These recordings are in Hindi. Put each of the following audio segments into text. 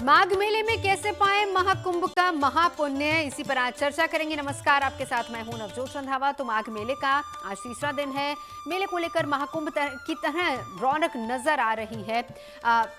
माघ मेले में कैसे पाएं महाकुंभ का महापुण्य, इसी पर आज चर्चा करेंगे। नमस्कार, आपके साथ मैं हूं नवजोत रंधावा। तो माघ मेले का आज तीसरा दिन है। मेले को लेकर महाकुंभ की तरह रौनक नजर आ रही है।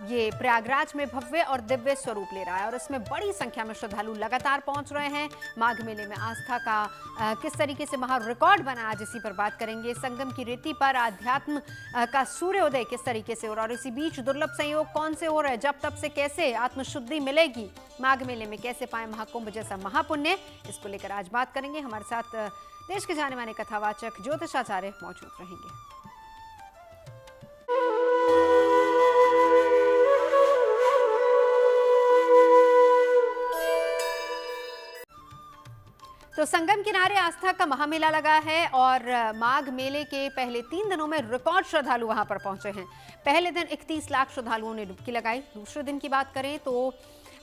ये प्रयागराज में भव्य और दिव्य स्वरूप ले रहा है और इसमें बड़ी संख्या में श्रद्धालु लगातार पहुंच रहे हैं। माघ मेले में आस्था का किस तरीके से महा रिकॉर्ड बना, आज इसी पर बात करेंगे। संगम की रेती पर आध्यात्म का सूर्योदय किस तरीके से हो रहा है और इसी बीच दुर्लभ संयोग कौन से हो रहे हैं, जब तब से कैसे आत्मशुद्धि मिलेगी, माघ मेले में कैसे पाए महाकुंभ जैसा महापुण्य, इसको लेकर आज बात करेंगे। हमारे साथ देश के जाने माने कथावाचक ज्योतिषाचार्य मौजूद रहेंगे। तो संगम किनारे आस्था का महामेला लगा है और माघ मेले के पहले 3 दिनों में रिकॉर्ड श्रद्धालु वहां पर पहुंचे हैं। पहले दिन 31 लाख श्रद्धालुओं ने डुबकी लगाई। दूसरे दिन की बात करें तो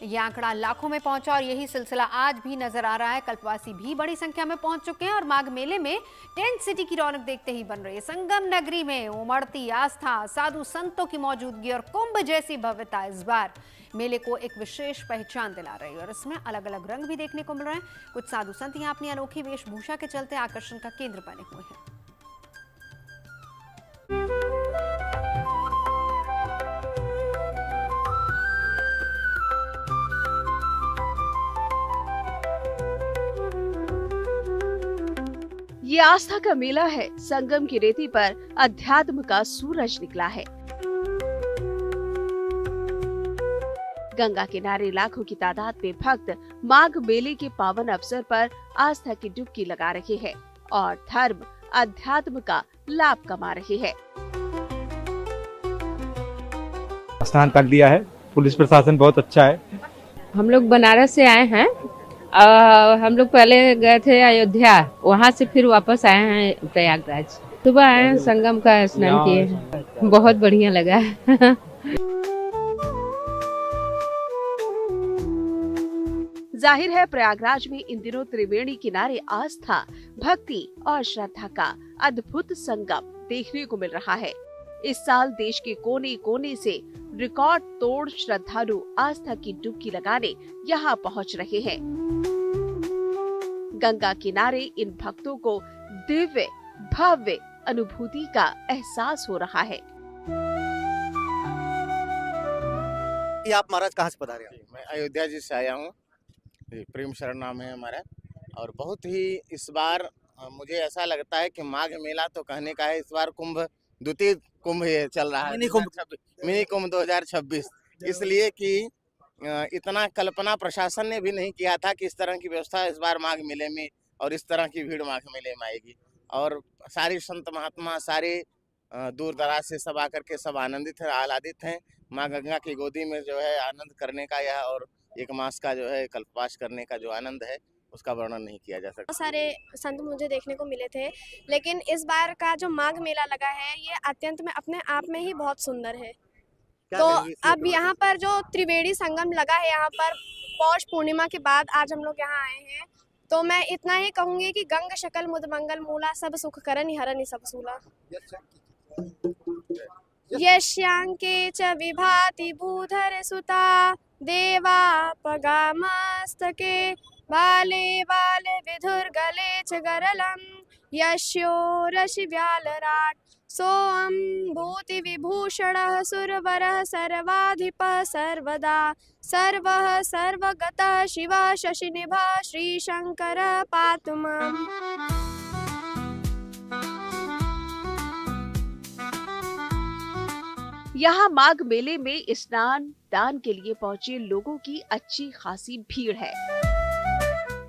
यह आंकड़ा लाखों में पहुंचा और यही सिलसिला आज भी नजर आ रहा है। कल्पवासी भी बड़ी संख्या में पहुंच चुके हैं और माघ मेले में टेंट सिटी की रौनक देखते ही बन रही है। संगम नगरी में उमड़ती आस्था, साधु संतों की मौजूदगी और कुंभ जैसी भव्यता इस बार मेले को एक विशेष पहचान दिला रही है और इसमें अलग अलग रंग भी देखने को मिल रहे हैं। कुछ साधु संत यहाँ अपनी अनोखी वेशभूषा के चलते आकर्षण का केंद्र बने हुए हैं। ये आस्था का मेला है। संगम की रेती पर अध्यात्म का सूरज निकला है। गंगा किनारे लाखों की तादाद में भक्त माघ मेले के पावन अवसर पर आस्था की डुबकी लगा रहे हैं और धर्म अध्यात्म का लाभ कमा रहे हैं। स्नान कर लिया है, पुलिस प्रशासन बहुत अच्छा है। हम लोग बनारस से आए हैं। हम लोग पहले गए थे अयोध्या, वहाँ से फिर वापस आए हैं प्रयागराज। सुबह आए हैं, संगम का स्नान किए हैं, बहुत बढ़िया लगा। जाहिर है प्रयागराज में इन दिनों त्रिवेणी किनारे आस्था, भक्ति और श्रद्धा का अद्भुत संगम देखने को मिल रहा है। इस साल देश के कोने कोने से रिकॉर्ड तोड़ श्रद्धालु आस्था की डुबकी लगाने यहाँ पहुँच रहे हैं। गंगा किनारे इन भक्तों को दिव्य भव्य अनुभूति का एहसास हो रहा है। आप महाराज कहाँ से पधारे? मैं अयोध्या जी से आया हूँ। प्रेम शरण नाम है हमारा और बहुत ही इस बार मुझे ऐसा लगता है कि माघ मेला तो कहने का है, इस बार कुंभ द्वितीय कुंभ ये चल रहा है, मिनी कुंभ 2026। इसलिए कि इतना कल्पना प्रशासन ने भी नहीं किया था कि इस तरह की व्यवस्था इस बार माघ मेले में और इस तरह की भीड़ माघ मेले में आएगी। और सारे संत महात्मा सारे दूर दराज से सब आकर के सब आनंदित हैं, आह्लादित हैं। माँ गंगा की गोदी में जो है आनंद करने का यह और 1 मास का जो है कल्पवास करने का जो आनंद है उसका वर्णन नहीं किया जा सकता। सारे संत मुझे देखने को मिले थे, लेकिन इस बार का जो माघ मेला लगा है ये अत्यंत में अपने आप में ही बहुत सुंदर है। तो अब यहाँ पर जो त्रिवेणी संगम लगा है, यहाँ पर पौष पूर्णिमा के बाद आज हम लोग यहाँ आए हैं, तो मैं इतना ही कहूंगी कि गंग शकल मुद मंगल मूला सब सुख करन हरन सब सूला। यस्यांके च विभाति भूधर सुता देवा पगामस्तके बाले बाले विधुर्गले च गरलम यस्यो रशि व्यालराट सोऽम भूति विभूषणः सुरवरः सर्वाधिपः सर्वदा सर्वः सर्वगतः शिवः शशिनिभः श्रीशंकरः पातु माम्। यहाँ माघ मेले में स्नान दान के लिए पहुँचे लोगों की अच्छी खासी भीड़ है।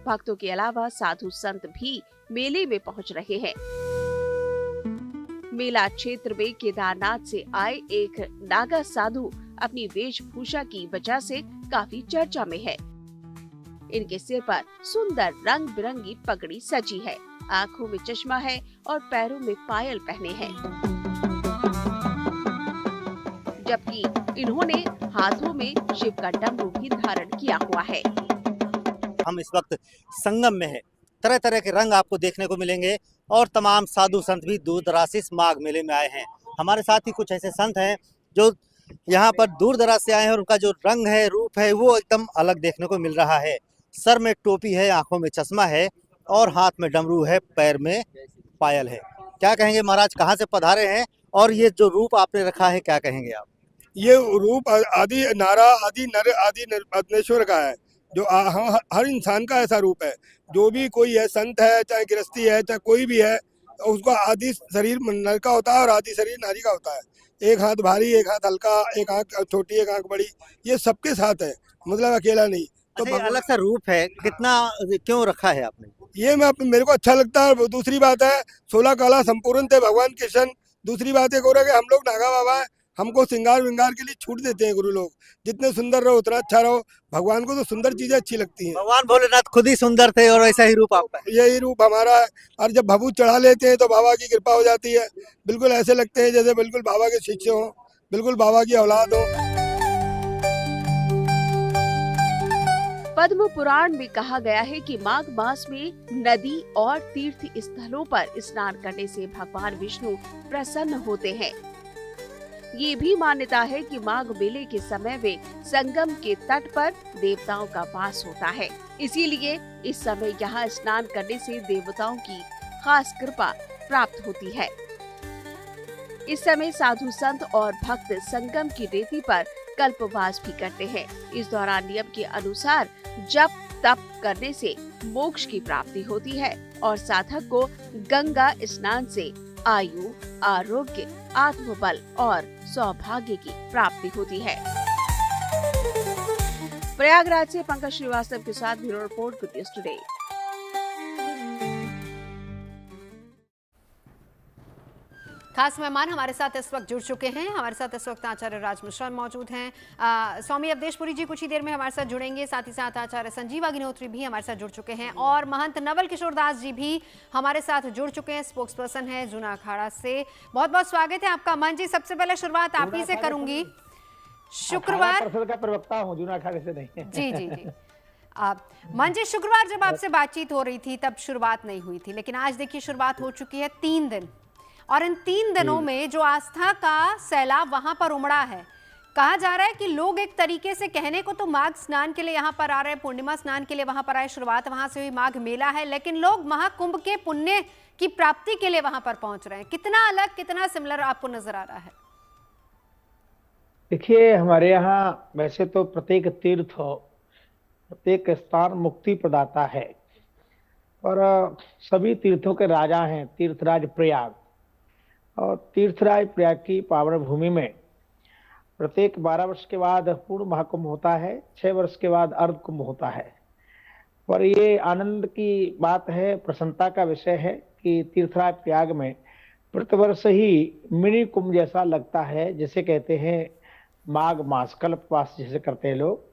भक्तों के अलावा साधु संत भी मेले में पहुँच रहे हैं। मेला क्षेत्र में केदारनाथ से आए एक नागा साधु अपनी वेशभूषा की वजह से काफी चर्चा में है। इनके सिर पर सुंदर रंग बिरंगी पगड़ी सजी है, आंखों में चश्मा है और पैरों में पायल पहने हैं, जबकि इन्होंने हाथों में शिव का डमरू भी धारण किया हुआ है। हम इस वक्त संगम में है, तरह तरह के रंग आपको देखने को मिलेंगे और तमाम साधु संत भी दूर दराज से इस माघ मेले में आए हैं। हमारे साथ ही कुछ ऐसे संत हैं जो यहाँ पर दूर दराज से आए हैं और उनका जो रंग है, रूप है, वो एकदम अलग देखने को मिल रहा है। सर में टोपी है, आंखों में चश्मा है और हाथ में डमरू है, पैर में पायल है। क्या कहेंगे महाराज, कहाँ से पधारे हैं और ये जो रूप आपने रखा है, क्या कहेंगे आप? ये रूप आदि नारा आदि नर आदि परमेश्वर का है, जो हर इंसान का ऐसा रूप है। जो भी कोई है, संत है, चाहे गृहस्थी है, चाहे कोई भी है, उसका आदि शरीर नर का होता है और आदि शरीर नारी का होता है। एक हाथ भारी, एक हाथ हल्का, एक आंख छोटी, एक आंख बड़ी, ये सबके साथ है, मतलब अकेला नहीं। तो अच्छा, अलग सा रूप है, कितना क्यों रखा है आपने? ये मेरे को अच्छा लगता है। दूसरी बात है, 16 कला संपूर्ण थे भगवान कृष्ण। दूसरी बात एक और है कि हम लोग नागा बाबा है, हमको श्रृंगार विंगार के लिए छूट देते हैं गुरु लोग। जितने सुंदर रहो उतना अच्छा रहो। भगवान को तो सुंदर चीजें अच्छी लगती हैं। भगवान भोलेनाथ खुद ही सुंदर थे और ऐसा ही रूप आपका है। यही रूप हमारा है। और जब भभूत चढ़ा लेते हैं तो बाबा की कृपा हो जाती है। बिल्कुल ऐसे लगते हैं जैसे बिल्कुल बाबा के शिष्य हो, बिल्कुल बाबा की औलाद हो। पद्म पुराण में कहा गया है कि माघ मास में नदी और तीर्थ स्थलों पर स्नान करने से भगवान विष्णु प्रसन्न होते हैं। ये भी मान्यता है कि माघ मेले के समय में संगम के तट पर देवताओं का वास होता है, इसीलिए इस समय यहाँ स्नान करने से देवताओं की खास कृपा प्राप्त होती है। इस समय साधु संत और भक्त संगम की रेती पर कल्पवास भी करते हैं। इस दौरान नियम के अनुसार जप तप करने से मोक्ष की प्राप्ति होती है और साधक को गंगा स्नान से आयु, आरोग्य, आत्मबल और सौभाग्य की प्राप्ति होती है। प्रयागराज से पंकज श्रीवास्तव के साथ bureau report, good news today. खास मेहमान हमारे साथ इस वक्त जुड़ चुके हैं। हमारे साथ इस वक्त आचार्य राज मिश्रा मौजूद हैं। स्वामी अवधेशपुरी जी कुछ ही देर में हमारे साथ जुड़ेंगे। साथ ही साथ आचार्य संजीव अग्निहोत्री भी हमारे साथ जुड़ चुके हैं और महंत नवल किशोर दास जी भी हमारे साथ जुड़ चुके हैं। स्पोक्स पर्सन है जूना अखाड़ा से। बहुत बहुत स्वागत है आपका। महंत जी, सबसे पहले शुरुआत आप ही से करूंगी। शुक्रवार का प्रवक्ता हूँ, जूना अखाड़े से नहीं। जी जी जी। महंत जी, शुक्रवार जब आपसे बातचीत हो रही थी तब शुरुआत नहीं हुई थी, लेकिन आज देखिए शुरुआत हो चुकी है। 3 दिन, और इन 3 दिनों में जो आस्था का सैलाब वहां पर उमड़ा है, कहा जा रहा है कि लोग एक तरीके से कहने को तो माघ स्नान के लिए यहाँ पर आ रहे हैं, पूर्णिमा स्नान के लिए वहां पर आए, शुरुआत वहां से हुई, माघ मेला है, लेकिन लोग महाकुंभ के पुण्य की प्राप्ति के लिए वहां पर पहुंच रहे हैं। कितना अलग, कितना सिमिलर आपको नजर आ रहा है? देखिए, हमारे यहाँ वैसे तो प्रत्येक तीर्थ, प्रत्येक स्थान मुक्ति प्रदाता है और सभी तीर्थों के राजा हैं तीर्थराज प्रयाग। और तीर्थराज प्रयाग की पावन भूमि में प्रत्येक 12 वर्ष के बाद पूर्ण महाकुंभ होता है, 6 वर्ष के बाद अर्ध कुंभ होता है। और ये आनंद की बात है, प्रसन्नता का विषय है कि तीर्थराज प्रयाग में प्रतिवर्ष ही मिनी कुंभ जैसा लगता है, जिसे कहते हैं माघ मास, कल्पवास जैसे करते हैं लोग।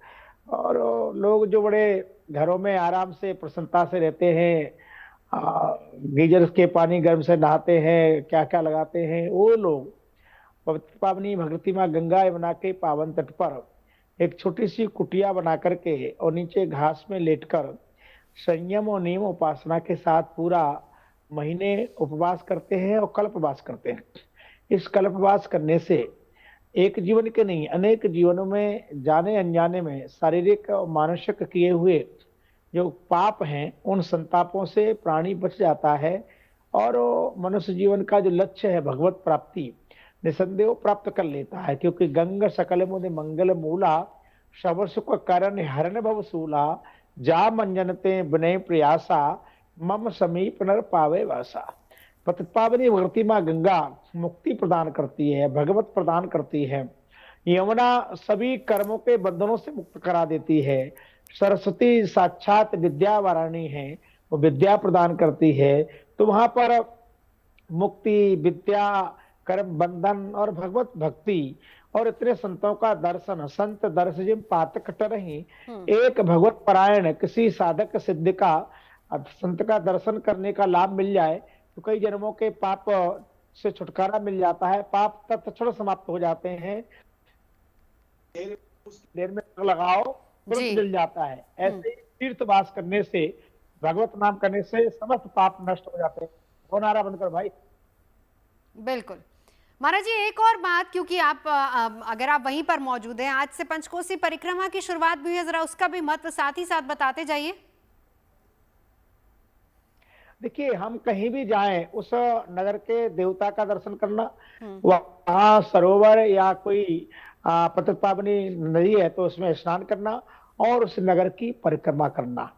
और लोग जो बड़े घरों में आराम से प्रसन्नता से रहते हैं, गीजर के पानी गर्म से नहाते हैं, क्या क्या लगाते हैं, वो लोग पवित्र पावनी भगवती माँ गंगा यमुना के पावन तट पर एक छोटी सी कुटिया बना करके और नीचे घास में लेटकर संयम और नियम उपासना के साथ पूरा महीने उपवास करते हैं और कल्पवास करते हैं। इस कल्पवास करने से एक जीवन के नहीं, अनेक जीवनों में जाने अनजाने में शारीरिक और मानसिक किए हुए जो पाप हैं, उन संतापों से प्राणी बच जाता है और मनुष्य जीवन का जो लक्ष्य है भगवत प्राप्ति, निसंदेह प्राप्त कर लेता है। क्योंकि गंग सकल मुदे मंगल मूला, शव सुख कारण हरण भव सूला, जा मंजनते विनय प्रयासा, मम समीप नर पावे वासा। पतितपावनी भगवती माँ गंगा मुक्ति प्रदान करती है, भगवत प्रदान करती है। यमुना सभी कर्मों के बंधनों से मुक्त करा देती है। सरस्वती साक्षात विद्या वाराणी है, वो विद्या प्रदान करती है। तो वहां पर मुक्ति, विद्या, कर्म बंधन और भगवत भक्ति और इतने संतों का दर्शन, संत दर्शन पातक टरहि, एक भगवत परायण किसी साधक सिद्ध का संत का दर्शन करने का लाभ मिल जाए तो कई जन्मों के पाप से छुटकारा मिल जाता है, पाप तत्क्षण समाप्त हो जाते हैं। देर में लगाओ तुरंत मिल जाता है। ऐसे तीर्थवास करने से, भगवत नाम करने से समस्त पाप नष्ट हो जाते हैं। वो नारा बनकर भाई। बिल्कुल। महाराज जी, एक और बात, क्योंकि आप अगर आप वहीं पर मौजूद हैं, आज से पंचकोसी परिक्रमा की शुरुआत भी है, जरा उसका भी महत्व साथ ही साथ बताते जाइए। देखिए, हम कहीं भी जाएं, उस नगर के देवता का दर्शन करना, वहाँ सरोवर या कोई पतित पावनी नदी है तो उसमें स्नान करना और उस नगर की परिक्रमा करना।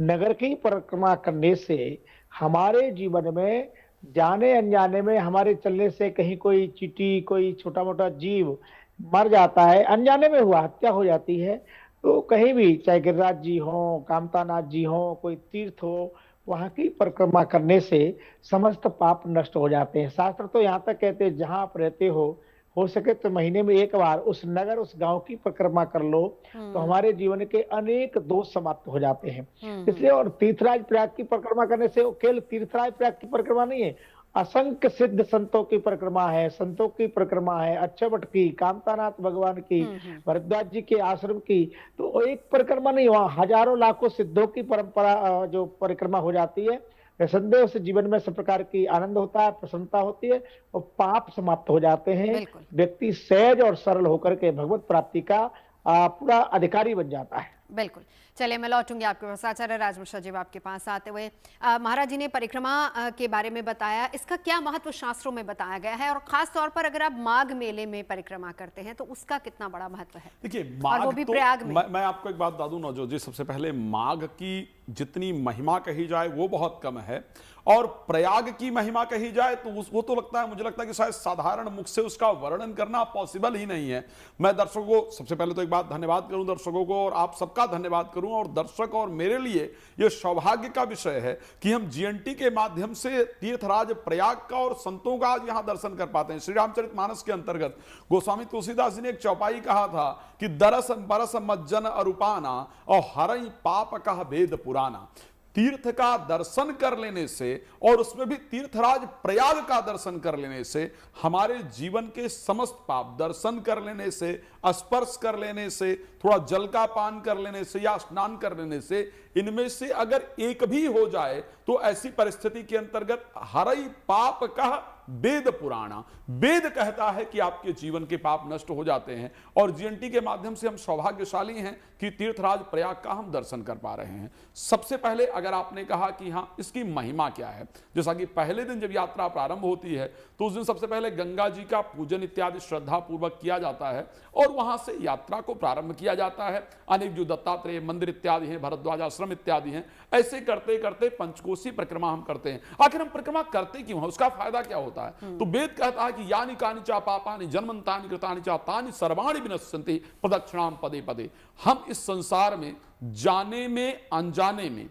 नगर की परिक्रमा करने से हमारे जीवन में जाने अनजाने में, हमारे चलने से कहीं कोई चींटी, कोई छोटा मोटा जीव मर जाता है, अनजाने में हुआ हत्या हो जाती है, तो कहीं भी, चाहे गिरिराज जी हो, कामतानाथ जी हो, कोई तीर्थ हो, वहां की परिक्रमा करने से समस्त पाप नष्ट हो जाते हैं। शास्त्र तो यहाँ तक कहते हैं, जहां आप रहते हो सके तो महीने में एक बार उस नगर, उस गांव की परिक्रमा कर लो, तो हमारे जीवन के अनेक दोष समाप्त हो जाते हैं। इसलिए, और तीर्थराज प्रयाग की परिक्रमा करने से, वो केवल तीर्थराज प्रयाग की परिक्रमा नहीं है, असंख्य सिद्ध संतों की परिक्रमा है, संतों की परिक्रमा है, अक्षयवट की, कामतानाथ भगवान की, भरद्वाज जी के आश्रम की, तो एक परिक्रमा नहीं, वहाँ हजारों लाखों सिद्धों की परंपरा जो परिक्रमा हो जाती है। निसंदेह से जीवन में सब प्रकार की आनंद होता है, प्रसन्नता होती है और पाप समाप्त हो जाते हैं। व्यक्ति सहज और सरल होकर के भगवत प्राप्ति का पूरा अधिकारी बन जाता है। बिल्कुल। चलिए, मैं लौटूंगी आपके पास। आचार्य राजमिश्रा जी, आपके पास आते हुए, महाराज जी ने परिक्रमा के बारे में बताया, इसका क्या महत्व शास्त्रों में बताया गया है, और खास तौर पर अगर आप माघ मेले में परिक्रमा करते हैं तो उसका कितना बड़ा महत्व है? देखिए, और वो भी तो प्रयाग में। मैं आपको एक बात बता दूं नवजोत जी, सबसे पहले माघ की जितनी महिमा कही जाए वो बहुत कम है, और प्रयाग की महिमा कही जाए तो वो तो लगता है, मुझे लगता है कि शायद साधारण मुख से उसका वर्णन करना पॉसिबल ही नहीं है। मैं दर्शकों को सबसे पहले तो एक बात धन्यवाद करूं, दर्शकों को, और आप सबका धन्यवाद करूं, और दर्शक और मेरे लिए यह सौभाग्य का विषय है कि हम जीएनटी के माध्यम से तीर्थराज प्रयाग का और संतों का आज यहां दर्शन कर पाते हैं। श्री रामचरितमानस के अंतर्गत गोस्वामी तुलसीदास जी ने एक चौपाई कहा था कि दरस बरस मज्जन अरूपाना और हरई पाप का भेद पुराना। तीर्थ का दर्शन कर लेने से, और उसमें भी तीर्थराज प्रयाग का दर्शन कर लेने से, हमारे जीवन के समस्त पाप, दर्शन कर लेने से, स्पर्श कर लेने से, थोड़ा जल का पान कर लेने से या स्नान कर लेने से, इनमें से अगर एक भी हो जाए तो ऐसी परिस्थिति के अंतर्गत हरई पाप का वेद पुराना, वेद कहता है कि आपके जीवन के पाप नष्ट हो जाते हैं। और जीएनटी के माध्यम से हम सौभाग्यशाली हैं कि तीर्थराज प्रयाग का हम दर्शन कर पा रहे हैं। सबसे पहले अगर आपने कहा कि हाँ, इसकी महिमा क्या है, जैसा कि पहले दिन जब यात्रा प्रारंभ होती है तो उस दिन सबसे पहले गंगा जी का पूजन इत्यादि श्रद्धा पूर्वक किया जाता है, और वहां से यात्रा को प्रारंभ किया जाता है। अनेक जो दत्तात्रेय मंदिर इत्यादि हैं, भरद्वाज आश्रम इत्यादि हैं, ऐसे करते करते पंचकोसी परिक्रमा हम करते हैं। आखिर हम परिक्रमा करते क्यों हैं, उसका फायदा क्या होता है? तो वेद कहता है कि यानि कानि चा पापानि जन्मन्तानि कृतानि चा तानि सर्वाणि विनश्यन्ति प्रदक्षिणाम पदे पदे। हम इस संसार में जाने में अनजाने में,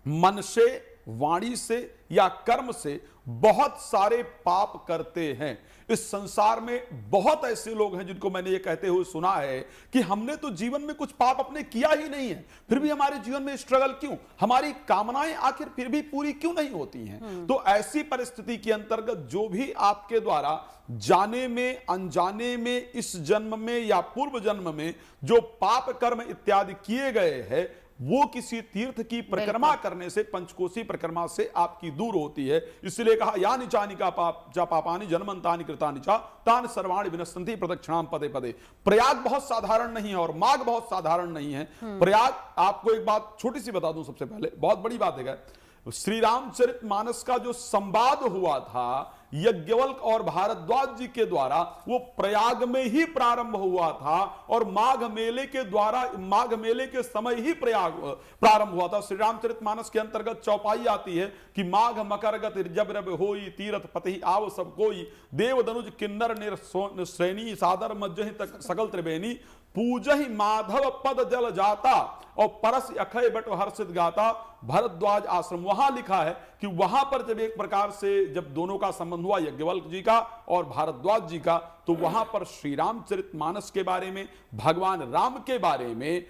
मन से, वाणी से या कर्म से बहुत सारे पाप करते हैं। इस संसार में बहुत ऐसे लोग हैं जिनको मैंने ये कहते हुए सुना है कि हमने तो जीवन में कुछ पाप अपने किया ही नहीं है, फिर भी हमारे जीवन में स्ट्रगल क्यों, हमारी कामनाएं आखिर फिर भी पूरी क्यों नहीं होती हैं। तो ऐसी परिस्थिति के अंतर्गत जो भी आपके द्वारा जाने में अनजाने में, इस जन्म में या पूर्व जन्म में जो पाप कर्म इत्यादि किए गए हैं, वो किसी तीर्थ की परिक्रमा करने से, पंचकोसी परिक्रमा से आपकी दूर होती है। इसलिए कहा यानि चानि का पाप जा पापानि जन्मन्तानि कृतानि चा तानि सर्वाणि विनश्यन्ति प्रदक्षिणाम पदे पदे। प्रयाग बहुत साधारण नहीं है और माघ बहुत साधारण नहीं है। प्रयाग, आपको एक बात छोटी सी बता दूं, सबसे पहले बहुत बड़ी बात है, श्री रामचरितमानस का जो संवाद हुआ था यज्ञवल्क और भारद्वाज जी के द्वारा, वो प्रयाग में ही प्रारंभ हुआ था, और माघ मेले के द्वारा, माघ मेले के समय ही प्रयाग प्रारंभ हुआ था। श्री रामचरितमानस के अंतर्गत चौपाई आती है कि माघ मकर गत जब रब होई, तीरथ पति आव सब कोई, देव दनुज किन्नर श्रेणी सादर मज्जहि तक सकल त्रिवेणी, पूजहि माधव पद जल जाता और परस अखय बट हर्षित गाता। भरद्वाज आश्रम, वहां लिखा है कि वहां पर जब एक प्रकार से जब दोनों का संबंध हुआ, यज्ञवल्क जी का और भारद्वाज जी का, तो वहां पर श्री रामचरितमानस के बारे में, भगवान राम के बारे में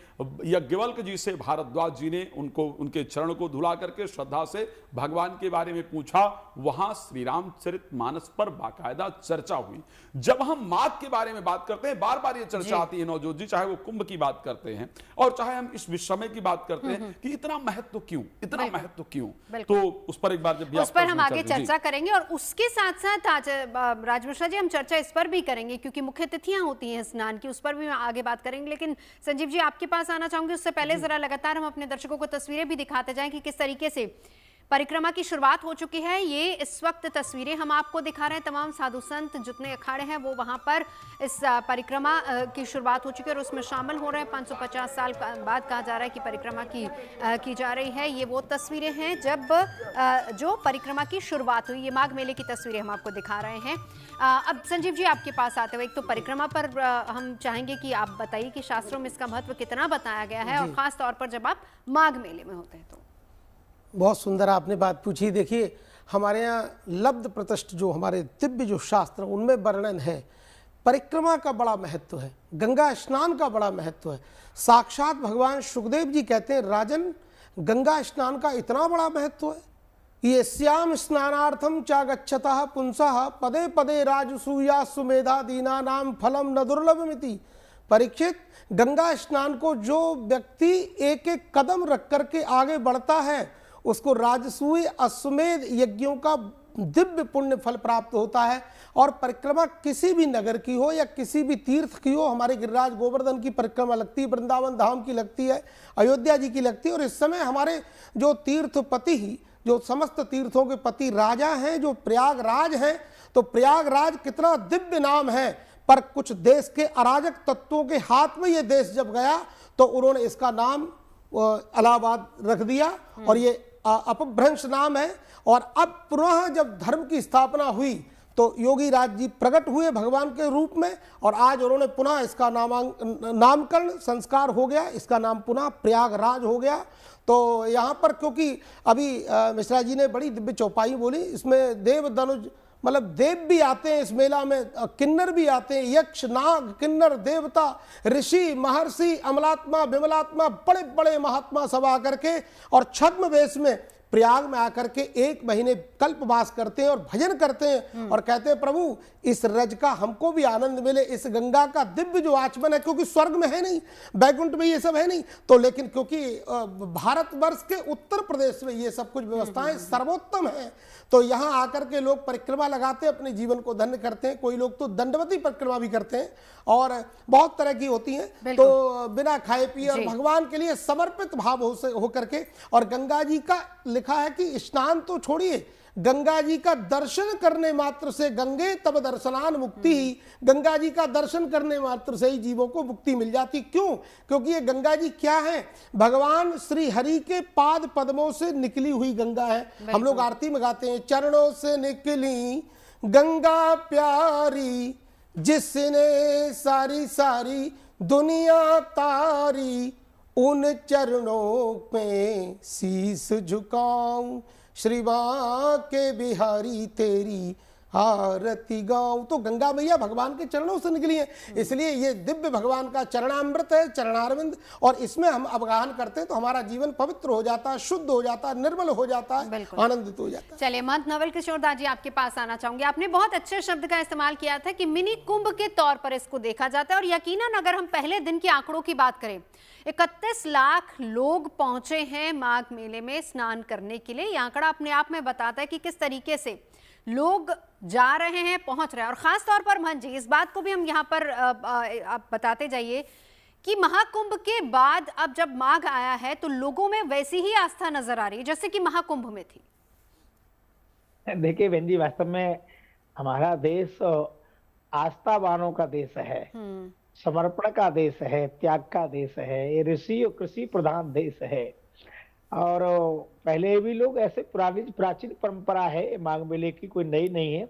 यज्ञवल्क जी से भारद्वाज जी ने उनको, उनके चरण को धुला करके श्रद्धा से भगवान के बारे में पूछा। वहां श्री रामचरितमानस पर बाकायदा चर्चा हुई। जब हम माघ के बारे में बात करते हैं, बार बार ये चर्चा आती है नवजोत जी, चाहे वो कुंभ की बात करते हैं और चाहे हम इस समय की बात करते हैं कि इतना महत्व क्यों, इतना महत्व क्यों? तो उस पर एक बार जब भी उस पर हम आगे चर्चा करेंगे, और उसके साथ साथ आज राजमिश्रा जी हम चर्चा इस पर भी करेंगे क्योंकि मुख्य तिथियां होती हैं स्नान की, उस पर भी आगे बात करेंगे। लेकिन संजीव जी आपके पास आना चाहूंगी, उससे पहले जरा लगातार हम अपने दर्शकों को तस्वीरें भी दिखाते जाएं कि किस तरीके से परिक्रमा की शुरुआत हो चुकी है। ये इस वक्त तस्वीरें हम आपको दिखा रहे हैं, तमाम साधु संत जितने अखाड़े हैं वो वहां पर इस परिक्रमा की शुरुआत हो चुकी है और उसमें शामिल हो रहे हैं। 550 साल बाद कहा जा रहा है कि परिक्रमा की जा रही है। ये वो तस्वीरें हैं जब जो परिक्रमा की शुरुआत हुई, ये माघ मेले की तस्वीरें हम आपको दिखा रहे हैं। अब संजीव जी आपके पास आते हुए, एक तो परिक्रमा पर हम चाहेंगे कि आप बताइए कि शास्त्रों में इसका महत्व कितना बताया गया है, और खास तौर पर जब आप माघ मेले में होते हैं तो। बहुत सुंदर आपने बात पूछी। देखिए, हमारे यहाँ लब्ध प्रतिष्ठ जो हमारे दिव्य जो शास्त्र उनमें वर्णन है, परिक्रमा का बड़ा महत्व है, गंगा स्नान का बड़ा महत्व है। साक्षात भगवान सुखदेव जी कहते हैं, राजन गंगा स्नान का इतना बड़ा महत्व है, ये श्याम स्नानार्थम चा गच्छतः पुंसः पदे पदे राजसूया सुमेधा दीना नाम फलम न दुर्लभमिति। परीक्षित, गंगा स्नान को जो व्यक्ति एक एक कदम रख करके आगे बढ़ता है उसको राजसूय अश्वमेध यज्ञों का दिव्य पुण्य फल प्राप्त होता है। और परिक्रमा किसी भी नगर की हो या किसी भी तीर्थ की हो, हमारे गिरिराज गोवर्धन की परिक्रमा लगती है, वृंदावन धाम की लगती है, अयोध्या जी की लगती है। और इस समय हमारे जो तीर्थपति ही, जो समस्त तीर्थों के पति राजा हैं, जो प्रयागराज हैं, तो प्रयागराज कितना दिव्य नाम है, पर कुछ देश के अराजक तत्वों के हाथ में ये देश जब गया तो उन्होंने इसका नाम इलाहाबाद रख दिया और ये अपभ्रंश नाम है। और अब पुनः जब धर्म की स्थापना हुई तो योगी राज जी प्रकट हुए भगवान के रूप में, और आज उन्होंने पुनः इसका नामकरण संस्कार हो गया, इसका नाम पुनः प्रयागराज हो गया। तो यहाँ पर क्योंकि अभी मिश्रा जी ने बड़ी दिव्य चौपाई बोली, इसमें देव धनुष मतलब देव भी आते हैं इस मेला में, किन्नर भी आते हैं, यक्ष नाग किन्नर देवता ऋषि महर्षि अमलात्मा विमलात्मा बड़े बड़े महात्मा सब आकर के और छद्म वेश में प्रयाग में आकर के 1 महीने कल्पवास करते हैं और भजन करते हैं और कहते हैं प्रभु इस रज का हमको भी आनंद मिले, इस गंगा का दिव्य जो आचमन है, क्योंकि स्वर्ग में है नहीं, बैकुंठ में ये सब है नहीं, तो लेकिन क्योंकि भारतवर्ष के उत्तर प्रदेश में ये सब कुछ व्यवस्थाएं सर्वोत्तम है, तो यहाँ आकर के लोग परिक्रमा लगाते हैं, अपने जीवन को धन्य करते हैं। कोई लोग तो दंडवती परिक्रमा भी करते हैं और बहुत तरह की होती हैं, तो बिना खाए पिए और भगवान के लिए समर्पित भाव हो करके। और गंगा जी का लिखा है कि स्नान तो छोड़िए, गंगा जी का दर्शन करने मात्र से, गंगे तब दर्शनान मुक्ति ही, गंगा जी का दर्शन करने मात्र से ही जीवों को मुक्ति मिल जाती। क्यों? क्योंकि ये गंगा जी क्या है, भगवान श्री हरि के पाद पद्मों से निकली हुई गंगा है। हम लोग आरती में गाते हैं, चरणों से निकली गंगा प्यारी जिसने सारी सारी दुनिया तारी, उन चरणों में शीस झुकाऊं, श्री के बिहारी तेरी आरती गाऊं। तो गंगा मैया भगवान के चरणों से निकली है, इसलिए ये दिव्य भगवान का चरणामृत है, चरणारविंद, और इसमें हम अवगाहन करते हैं तो हमारा जीवन पवित्र हो जाता है, शुद्ध हो जाता है, निर्मल हो जाता है, आनंदित हो जाता है। चलिए महंत नवल किशोर दास जी आपके पास आना चाहूंगी। आपने बहुत अच्छे शब्द का इस्तेमाल किया था कि मिनी कुंभ के तौर पर इसको देखा जाता है, और यकीनन अगर हम पहले दिन के आंकड़ों की बात करें, 31 लाख लोग पहुंचे हैं माघ मेले में स्नान करने के लिए। ये आंकड़ा अपने आप में बताता है कि किस तरीके से लोग जा रहे हैं, पहुंच रहे हैं। और खास तौर पर महंत जी, इस बात को भी हम यहाँ पर आप बताते जाइए कि महाकुंभ के बाद अब जब माघ आया है तो लोगों में वैसी ही आस्था नजर आ रही है जैसे कि महाकुंभ में थी। देखिए बहन जी, वास्तव में हमारा देश आस्थावानों का देश है, समर्पण का देश है, त्याग का देश है, ये ऋषि और कृषि प्रधान देश है। और पहले भी लोग ऐसे प्राचीन परंपरा है, माघ मेले की कोई नई नहीं है,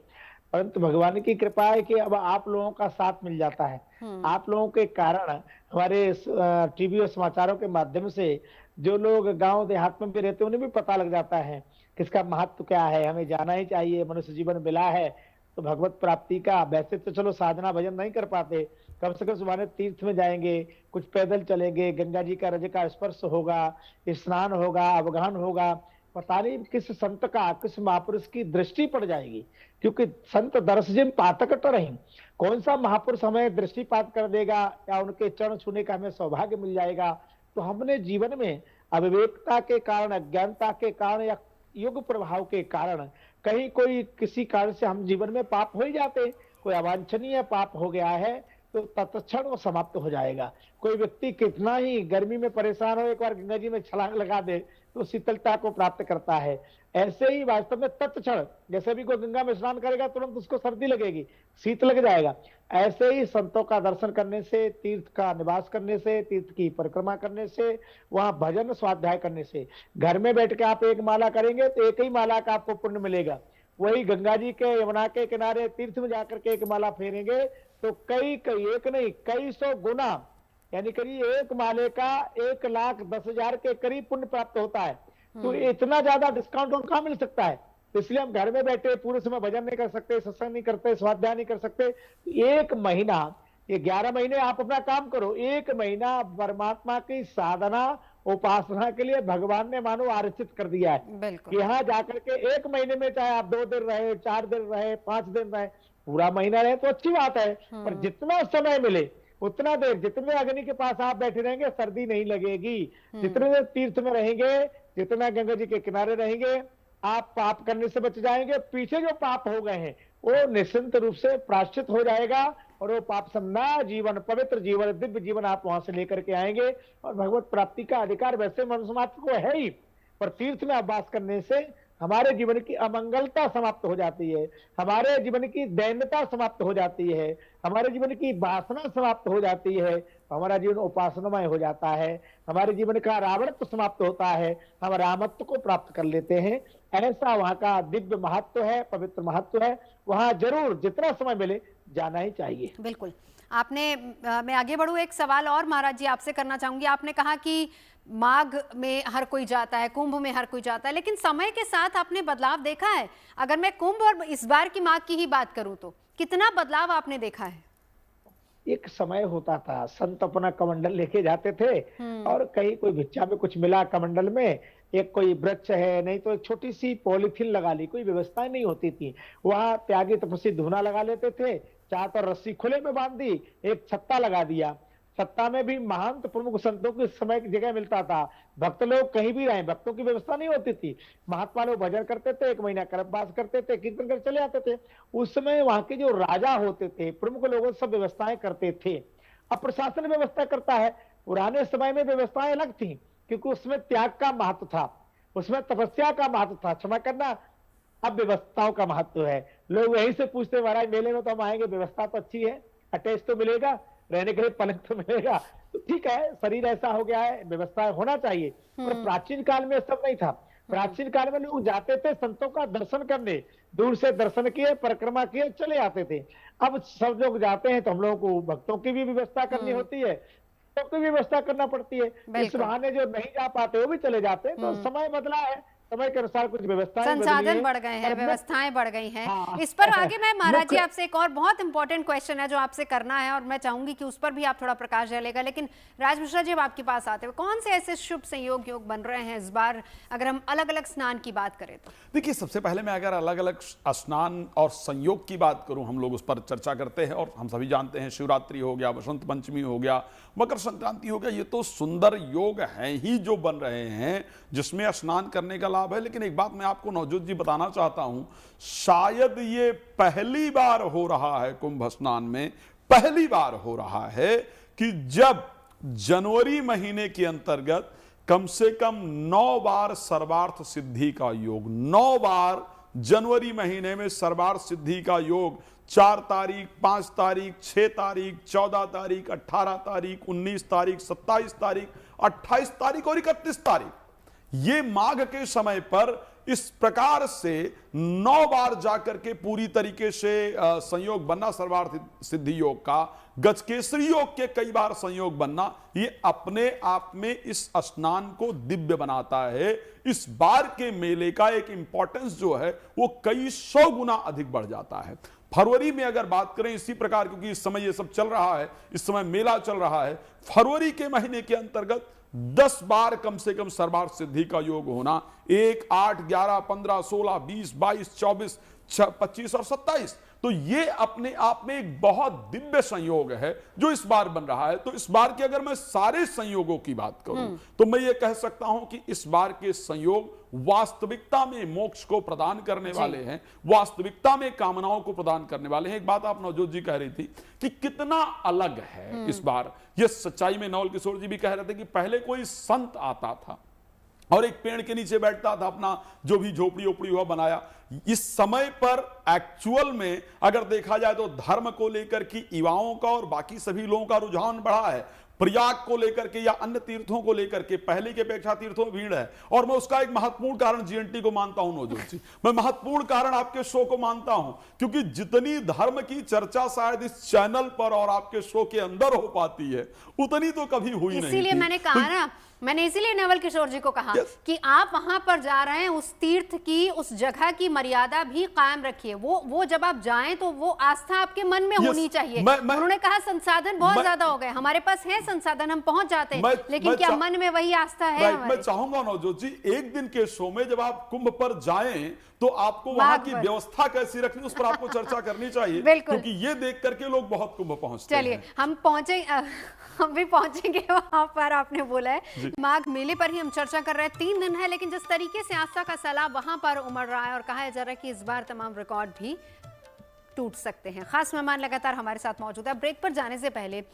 परंतु भगवान की कृपा है कि अब आप लोगों का साथ मिल जाता है। आप लोगों के कारण हमारे टीवी और समाचारों के माध्यम से जो लोग गांव देहात में भी रहते हैं उन्हें भी पता लग जाता है किसका महत्व क्या है। हमें जाना ही चाहिए, मनुष्य जीवन मिला है तो भगवत प्राप्ति का, वैसे तो चलो साधना भजन नहीं कर पाते, कम से कम सुबह तीर्थ में जाएंगे, कुछ पैदल चलेंगे, गंगा जी का रज का स्पर्श होगा, स्नान होगा, अवगाहन होगा, पता नहीं किस संत का, किस महापुरुष की दृष्टि पड़ जाएगी, क्योंकि संत दर्श जिम पातक रही, कौन सा महापुरुष हमें दृष्टिपात कर देगा या उनके चरण छूने का हमें सौभाग्य मिल जाएगा। तो हमने जीवन में अविवेकता के कारण, अज्ञानता के कारण या युग प्रभाव के कारण कहीं कोई किसी कारण से हम जीवन में पाप हो ही जाते हैं। कोई अवांछनीय पाप हो गया है तो तत्क्षण वो समाप्त हो जाएगा। कोई व्यक्ति कितना ही गर्मी में परेशान हो, एक बार गंगा जी में छलांग लगा दे तो शीतलता को प्राप्त करता है। ऐसे ही वास्तव में तत्क्षण, जैसे भी कोई गंगा में स्नान करेगा तुरंत उसको सर्दी लगेगी, शीत लग जाएगा। ऐसे ही संतों का दर्शन करने से, तीर्थ का निवास करने से, तीर्थ की परिक्रमा करने से, वहां भजन स्वाध्याय करने से, घर में बैठ के आप एक माला करेंगे तो एक ही माला का आपको पुण्य मिलेगा। वही गंगा जी के, यमुना के किनारे तीर्थ में जाकर के एक माला फेरेंगे तो एक नहीं कई सौ गुना, यानी करीब एक माले का 1,10,000 के करीब पुण्य प्राप्त होता है। तो इतना ज्यादा डिस्काउंट और कहाँ मिल सकता है? इसलिए हम घर में बैठे पूरे समय भजन नहीं कर सकते, सत्संग नहीं करते, स्वाध्याय नहीं कर सकते। एक महीना, ये 11 महीने आप अपना काम करो, एक महीना परमात्मा की साधना उपासना के लिए भगवान ने मानो आरक्षित कर दिया है कि यहाँ जाकर के एक महीने में चाहे आप 2 दिन रहे, 4 दिन रहे, 5 दिन रहे, पूरा महीना रहे तो अच्छी बात है। पर जितना समय मिले उतना देर, जितने अग्नि के पास आप बैठे रहेंगे सर्दी नहीं लगेगी। जितने देर तीर्थ में रहेंगे, जितना गंगा जी के किनारे रहेंगे, आप पाप करने से बच जाएंगे। पीछे जो पाप हो गए हैं वो निश्चिंत रूप से प्रायश्चित हो जाएगा और वो पाप समना जीवन, पवित्र जीवन, दिव्य जीवन आप वहां से लेकर के आएंगे और भगवत प्राप्ति का अधिकार वैसे मनुष्य मात्र को है ही, पर तीर्थ में अभ्यास करने से हमारे जीवन की अमंगलता समाप्त हो जाती है, हमारे जीवन की दैन्यता समाप्त हो जाती है, हमारे जीवन की वासना समाप्त हो जाती है, हमारा जीवन उपासनामय हो जाता है, हमारे जीवन का रावणत्व समाप्त होता है, हम रामत्व को प्राप्त कर लेते हैं। ऐसा वहां का दिव्य महत्व है, पवित्र महत्व है। वहां जरूर जितना समय मिले जाना ही चाहिए। बिल्कुल। आपने मैं आगे बढ़ूं, एक सवाल और महाराज जी आपसे करना चाहूंगी। आपने कहा कि माघ में हर कोई जाता है, कुंभ में हर कोई जाता है, लेकिन समय के साथ आपने बदलाव देखा है? अगर मैं कुंभ और इस बार की माघ की ही बात करूं तो कितना बदलाव आपने देखा है? एक समय होता था संत अपना कमंडल लेके जाते थे और कहीं कोई भिक्षा में कुछ मिला कमंडल में, एक कोई वृक्ष है, नहीं तो एक छोटी सी पॉलीथीन लगा ली, कोई व्यवस्था नहीं होती थी। वहां त्यागी तपस्वी धूना लगा लेते थे, चार तो रस्सी खुले में बांध दी, एक छत्ता लगा दिया। छत्ता में भी महंत प्रमुख संतों के समय की जगह मिलता था। भक्त लोग कहीं भी रहे, भक्तों की व्यवस्था नहीं होती थी। महात्मा लोग भजन करते थे, 1 महीना करपवास करते थे, कीर्तन कर चले आते थे। उस समय वहां के जो राजा होते थे, प्रमुख लोगों सब व्यवस्थाएं करते थे। अब प्रशासन व्यवस्था करता है। पुराने समय में व्यवस्थाएं अलग थी क्योंकि उसमें त्याग का महत्व था, उसमें तपस्या का महत्व था, क्षमा करना। अब व्यवस्थाओं का महत्व है। लोग यहीं से पूछते महाराज मेले में तो हम आएंगे, व्यवस्था तो अच्छी है, अटैच तो मिलेगा, रहने के लिए पलंग तो मिलेगा, तो ठीक है, शरीर ऐसा हो गया है, व्यवस्था होना चाहिए। पर प्राचीन काल में सब नहीं था। प्राचीन काल में लोग जाते थे संतों का दर्शन करने, दूर से दर्शन किए, परिक्रमा किए, चले आते थे। अब सब लोग जाते हैं तो हम लोगों को भक्तों की भी व्यवस्था करनी होती है, तो की व्यवस्था करना पड़ती है। इस बहाने जो नहीं जा पाते वो भी चले जाते हैं। तो समय बदला है, समय के अनुसार कुछ व्यवस्थाएं, संसाधन बढ़ गए हैं, व्यवस्थाएं बढ़ गई हैं। हाँ। इस पर आगे मैं महाराज जी आपसे एक और बहुत इंपॉर्टेंट क्वेश्चन है जो आपसे करना है और मैं चाहूंगी कि उस पर भी आप थोड़ा प्रकाश डालेगा। लेकिन राज मिश्रा जी, अब आपके पास आते हुए कौन से ऐसे शुभ संयोग योग बन रहे हैं इस बार, अगर हम अलग अलग स्नान की बात करें तो? देखिए, सबसे पहले मैं अगर अलग अलग स्नान और संयोग की बात करूं, हम लोग उस पर चर्चा करते हैं और हम सभी जानते हैं शिवरात्रि हो गया, बसंत पंचमी हो गया, मकर संक्रांति हो गया, ये तो सुंदर योग हैं ही जो बन रहे हैं जिसमें स्नान करने का लाभ है। लेकिन एक बात मैं आपको नवजोत जी बताना चाहता हूं, शायद ये पहली बार हो रहा है कुंभ स्नान में, पहली बार हो रहा है कि जब जनवरी महीने के अंतर्गत कम से कम 9 बार सर्वार्थ सिद्धि का योग, 9 बार जनवरी महीने में सर्वार्थ सिद्धि का योग, 4 तारीख, 5 तारीख, 6 तारीख, 14 तारीख, 18 तारीख, 19 तारीख, 27 तारीख, 28 तारीख और 31 तारीख, ये माघ के समय पर इस प्रकार से 9 बार जाकर के पूरी तरीके से संयोग बनना, सर्वार्थ सिद्धि योग का, गजकेसरी योग के कई बार संयोग बनना, ये अपने आप में इस स्नान को दिव्य बनाता है। इस बार के मेले का एक इंपॉर्टेंस जो है वो कई 100 गुना अधिक बढ़ जाता है। फरवरी में अगर बात करें इसी प्रकार, क्योंकि इस समय ये सब चल रहा है, इस समय मेला चल रहा है, फरवरी के महीने के अंतर्गत 10 बार कम से कम सर्वार्थ सिद्धि का योग होना, 1, 8, 11, 15, 16, 20, 22, 24, 25 और 27, तो ये अपने आप में एक बहुत दिव्य संयोग है जो इस बार बन रहा है। तो इस बार की अगर मैं सारे संयोगों की बात करूं तो मैं ये कह सकता हूं कि इस बार के संयोग वास्तविकता में मोक्ष को प्रदान करने वाले हैं, वास्तविकता में कामनाओं को प्रदान करने वाले हैं। एक बात आप नवजोत जी कह रही थी कि कितना अलग है इस बार, ये सच्चाई में नवल किशोर जी भी कह रहे थे कि पहले कोई संत आता था और एक पेड़ के नीचे बैठता था, अपना जो भी झोपड़ी ओपड़ी हुआ बनाया। इस समय पर एक्चुअल में अगर देखा जाए तो धर्म को लेकर की युवाओं का और बाकी सभी लोगों का रुझान बढ़ा है, प्रयाग को लेकर के या अन्य तीर्थों को लेकर के पहले की अपेक्षा तीर्थों में भीड़ है। और मैं उसका एक महत्वपूर्ण कारण जीएनटी को मानता हूं नवजोत जी, मैं महत्वपूर्ण कारण आपके शो को मानता हूं, क्योंकि जितनी धर्म की चर्चा शायद इस चैनल पर और आपके शो के अंदर हो पाती है उतनी तो कभी हुई नहीं। इसीलिए मैंने कहा ना, मैंने इसीलिए नवल किशोर जी को कहा कि आप वहां पर जा रहे हैं, उस तीर्थ की, उस जगह की मर्यादा भी कायम रखिए। वो जब आप जाएं तो वो आस्था आपके मन में होनी चाहिए। उन्होंने कहा संसाधन बहुत ज्यादा हो गए, हमारे पास है संसाधन, हम पहुंच जाते हैं, लेकिन क्या मन में वही आस्था है? मैं चाहूंगा नवजोत जी एक दिन के शो में जब आप कुंभ पर जाएं तो आपको वहां की व्यवस्था कैसी रखनी उस पर आपको चर्चा करनी चाहिए, क्योंकि ये देख करके लोग बहुत कुंभ पहुंचते हैं। चलिए हम भी पहुंचेंगे वहां पर। आपने बोला है माघ मेले पर ही हम चर्चा कर रहे हैं, 3 दिन है, लेकिन जिस तरीके से आस्था का सैलाब वहां पर उमड़ रहा है और कहा जा रहा है कि इस बार तमाम रिकॉर्ड भी टूट सकते हैं। खास मेहमान लगातार हमारे साथ मौजूद है। ब्रेक पर जाने से पहले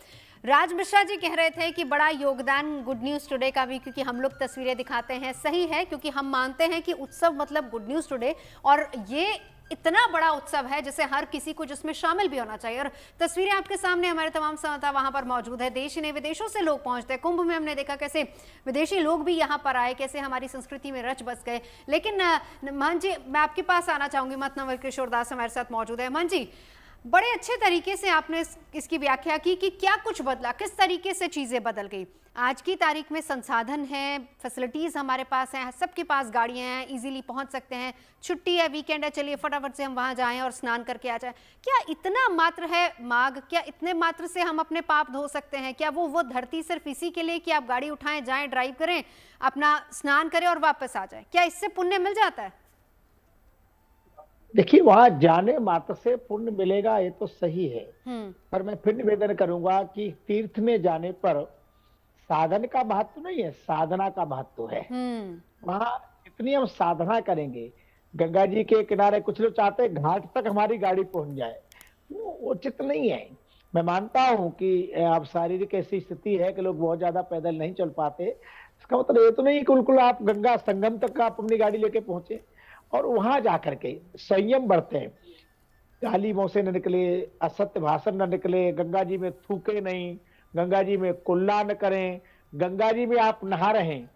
राज मिश्रा जी कह रहे थे कि बड़ा योगदान गुड न्यूज टुडे का भी, क्योंकि हम लोग तस्वीरें दिखाते हैं। सही है, क्योंकि हम मानते हैं कि उत्सव मतलब गुड न्यूज टुडे, और ये इतना बड़ा उत्सव है जिसे हर किसी को जिसमें शामिल भी होना चाहिए। और तस्वीरें आपके सामने, हमारे तमाम संवाददाता वहां पर मौजूद है। देश ही नहीं विदेशों से लोग पहुंचते हैं। कुंभ में हमने देखा कैसे विदेशी लोग भी यहां पर आए, कैसे हमारी संस्कृति में रच बस गए। लेकिन महन जी, मैं आपके पास आना चाहूंगी। मत नवल किशोर दास हमारे साथ मौजूद है। महन जी, बड़े अच्छे तरीके से आपने इसकी व्याख्या की कि क्या कुछ बदला, किस तरीके से चीजें बदल गई। आज की तारीख में संसाधन हैं, फैसिलिटीज हमारे पास हैं, सबके पास गाड़ियां हैं, इजीली पहुंच सकते हैं, छुट्टी है, वीकेंड है, चलिए फटाफट से हम वहां जाएं और स्नान करके आ जाएं। क्या इतना मात्र है माघ, क्या इतने मात्र से हम अपने पाप धो सकते हैं? क्या वो धरती सिर्फ इसी के लिए कि आप गाड़ी उठाएं, जाएं, ड्राइव करें, अपना स्नान करें और वापस आ जाएं? क्या इससे पुण्य मिल जाता है? देखिए, वहां जाने मात्र से पुण्य मिलेगा ये तो सही है, पर मैं फिर निवेदन करूंगा कि तीर्थ में जाने पर साधन का महत्व नहीं है, साधना का महत्व है। वहां जितनी हम साधना करेंगे, गंगा जी के किनारे कुछ लोग चाहते हैं घाट तक हमारी गाड़ी पहुंच जाए, वो उचित नहीं है। मैं मानता हूं कि अब शारीरिक ऐसी स्थिति है कि लोग बहुत ज्यादा पैदल नहीं चल पाते, इसका मतलब ये तो नहीं कि बिल्कुल आप गंगा संगम तक आप अपनी गाड़ी लेके पहुंचे। और वहां जाकर के संयम बढ़ते हैं, गाली मुंह से न निकले, असत्य भाषण न निकले, गंगा जी में थूके नहीं, गंगा जी में कुल्ला न करें, गंगा जी में आप नहा रहे हैं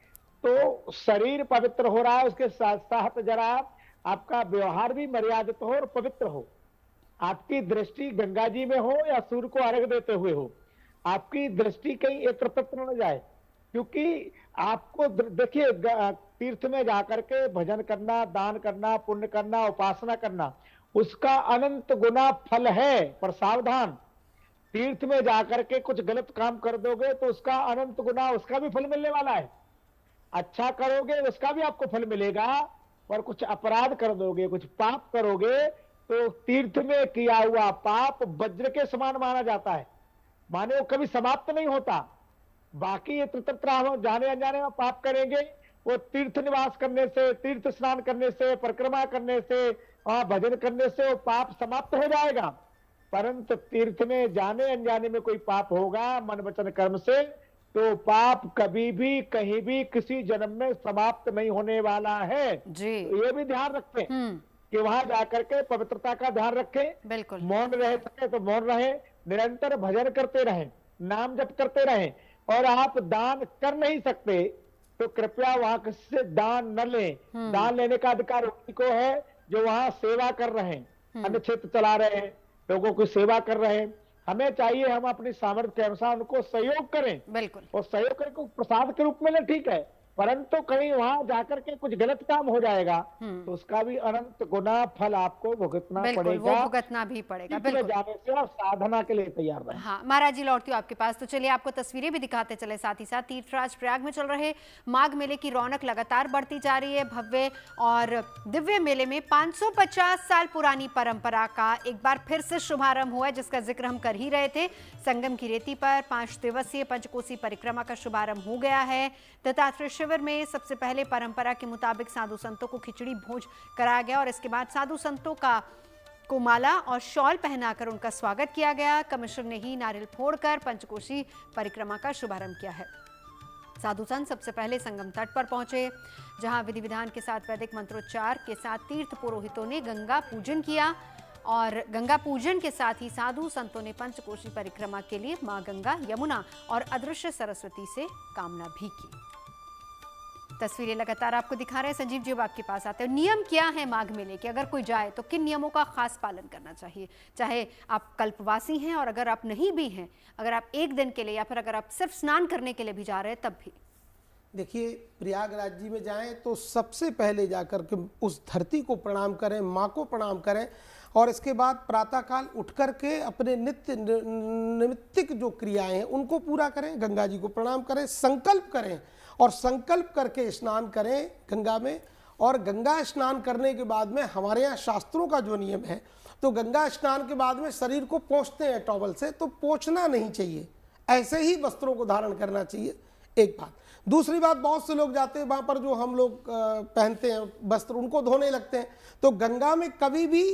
तो शरीर पवित्र हो रहा है, उसके साथ साथ जरा आपका व्यवहार भी मर्यादित हो और पवित्र हो। आपकी दृष्टि गंगा जी में हो या सूर्य को अर्घ देते हुए हो, आपकी दृष्टि कहीं एकत्र न जाए, क्योंकि आपको देखिए तीर्थ में जाकर के भजन करना, दान करना, पुण्य करना, उपासना करना, उसका अनंत गुना फल है। पर सावधान, तीर्थ में जाकर के कुछ गलत काम कर दोगे तो उसका अनंत गुना, उसका भी फल मिलने वाला है। अच्छा करोगे उसका भी आपको फल मिलेगा, और कुछ अपराध कर दोगे, कुछ पाप करोगे तो तीर्थ में किया हुआ पाप वज्र के समान माना जाता है, माने वो कभी समाप्त नहीं होता। बाकी ये त्रितत्र हम जाने अनजाने में पाप करेंगे, वो तीर्थ निवास करने से, तीर्थ स्नान करने से, परिक्रमा करने से, भजन करने से वो पाप समाप्त हो जाएगा। परंतु तीर्थ में जाने अनजाने में कोई पाप होगा मन वचन कर्म से, तो पाप कभी भी कहीं भी किसी जन्म में समाप्त नहीं होने वाला है जी। तो ये भी ध्यान रखें कि वहां जाकर के पवित्रता का ध्यान रखें, बिल्कुल मौन रह सके तो मौन रहे, निरंतर भजन करते रहें, नाम जप करते रहें। और आप दान कर नहीं सकते तो कृपया वहां किसी से दान न लें। दान लेने का अधिकार उन्हीं को है जो वहां सेवा कर रहे हैं, अन्य क्षेत्र चला रहे हैं, लोगों की सेवा कर रहे हैं। हमें चाहिए हम अपनी सामर्थ्य के अनुसार उनको सहयोग करें, बिल्कुल, और सहयोग करके प्रसाद के रूप में ले, ठीक है, परंतु कहीं वहां जाकर के कुछ गलत काम हो जाएगा तो उसका भी अनंत गुना फल आपको भुगतना बिल्कुल, पड़ेगा। वो भुगतना भी पड़ेगा। इसमें बिल्कुल जाने से आप साधना के लिए तैयार रहें। हाँ महाराज जी, लौटती हूँ आपके पास। तो चलिए आपको तस्वीरें भी दिखाते चले, साथ ही साथ तीर्थराज प्रयाग में चल रहे माघ मेले की रौनक लगातार बढ़ती जा रही है। भव्य और दिव्य मेले में 550 साल पुरानी परंपरा का एक बार फिर से शुभारंभ हुआ है, जिसका जिक्र हम कर ही रहे थे। संगम की रेती पर 5 दिवसीय पंचकोसी परिक्रमा का शुभारंभ हो गया है। दत्तात्रेय शिविर में सबसे पहले परंपरा के मुताबिक साधु संतों को खिचड़ी भोज कराया गया और इसके बाद साधु संतों को माला और शॉल पहनाकर उनका स्वागत किया गया। कमिश्नर ने ही नारियल फोड़कर पंचकोशी परिक्रमा का शुभारंभ किया है। साधु संत सबसे पहले संगम तट पर पहुंचे, जहां विधि विधान के साथ वैदिक मंत्रोच्चार के साथ तीर्थ पुरोहितों ने गंगा पूजन किया और गंगा पूजन के साथ ही साधु संतों ने पंचकोशी परिक्रमा के लिए मां गंगा, यमुना और अदृश्य सरस्वती से कामना भी की। तस्वीरें लगातार आपको दिखा रहे हैं। संजीव जी, अब आपके पास आते हैं। नियम क्या है माघ मेले के? अगर कोई जाए तो किन नियमों का खास पालन करना चाहिए? चाहे आप कल्पवासी हैं और अगर आप नहीं भी हैं, अगर आप एक दिन के लिए या फिर अगर आप सिर्फ स्नान करने के लिए भी जा रहे हैं तब भी। देखिए, प्रयागराज जी में जाएं तो सबसे पहले जाकर के उस धरती को प्रणाम करें, माँ को प्रणाम करें और इसके बाद प्रातःकाल उठ कर के अपने नित्य नैमित्तिक जो क्रियाएं हैं उनको पूरा करें, गंगा जी को प्रणाम करें, संकल्प करें और संकल्प करके स्नान करें गंगा में। और गंगा स्नान करने के बाद में हमारे यहाँ शास्त्रों का जो नियम है, तो गंगा स्नान के बाद में शरीर को पोंछते हैं टॉवल से, तो पोंछना नहीं चाहिए, ऐसे ही वस्त्रों को धारण करना चाहिए। एक बात। दूसरी बात, बहुत से लोग जाते हैं वहाँ पर जो हम लोग पहनते हैं वस्त्र, उनको धोने लगते हैं, तो गंगा में कभी भी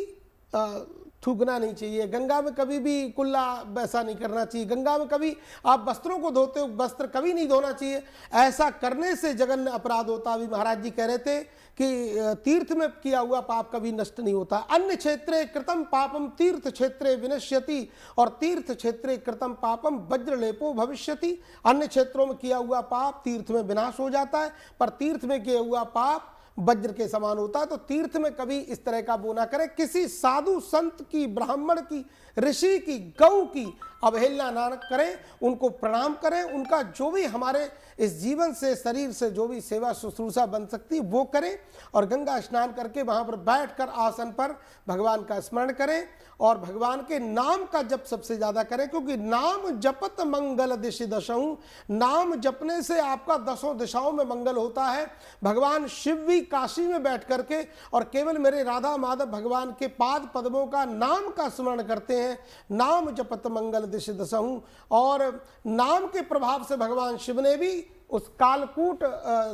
थूकना नहीं चाहिए, गंगा में कभी भी कुल्ला वैसा नहीं करना चाहिए, गंगा में कभी आप वस्त्रों को धोते हो वस्त्र कभी नहीं धोना चाहिए। ऐसा करने से जघन्य अपराध होता। अभी महाराज जी कह रहे थे कि तीर्थ में किया हुआ पाप कभी नष्ट नहीं होता। अन्य क्षेत्रे कृतम पापम तीर्थ क्षेत्रे विनश्यति और तीर्थ क्षेत्रे कृतम पापम वज्रलेपो भविष्यति। अन्य क्षेत्रों में किया हुआ पाप तीर्थ में विनाश हो जाता है, पर तीर्थ में किया हुआ पाप वज्र के समान होता है। तो तीर्थ में कभी इस तरह का वो ना करें। किसी साधु संत की, ब्राह्मण की, ऋषि की, गौ की अवहेलना ना करें, उनको प्रणाम करें, उनका जो भी हमारे इस जीवन से, शरीर से जो भी सेवा शुश्रूषा बन सकती है वो करें और गंगा स्नान करके वहां पर बैठकर आसन पर भगवान का स्मरण करें और भगवान के नाम का जप सबसे ज्यादा करें, क्योंकि नाम जपत मंगल दिशि दशहु, नाम जपने से आपका 10 दिशाओं में मंगल होता है। भगवान शिव भी काशी में बैठ करके और केवल मेरे राधा माधव भगवान के पाद पद्मों का नाम का स्मरण करते हैं। नाम जपत मंगल दिशि दशहु, और नाम के प्रभाव से भगवान शिव ने भी उस कालकूट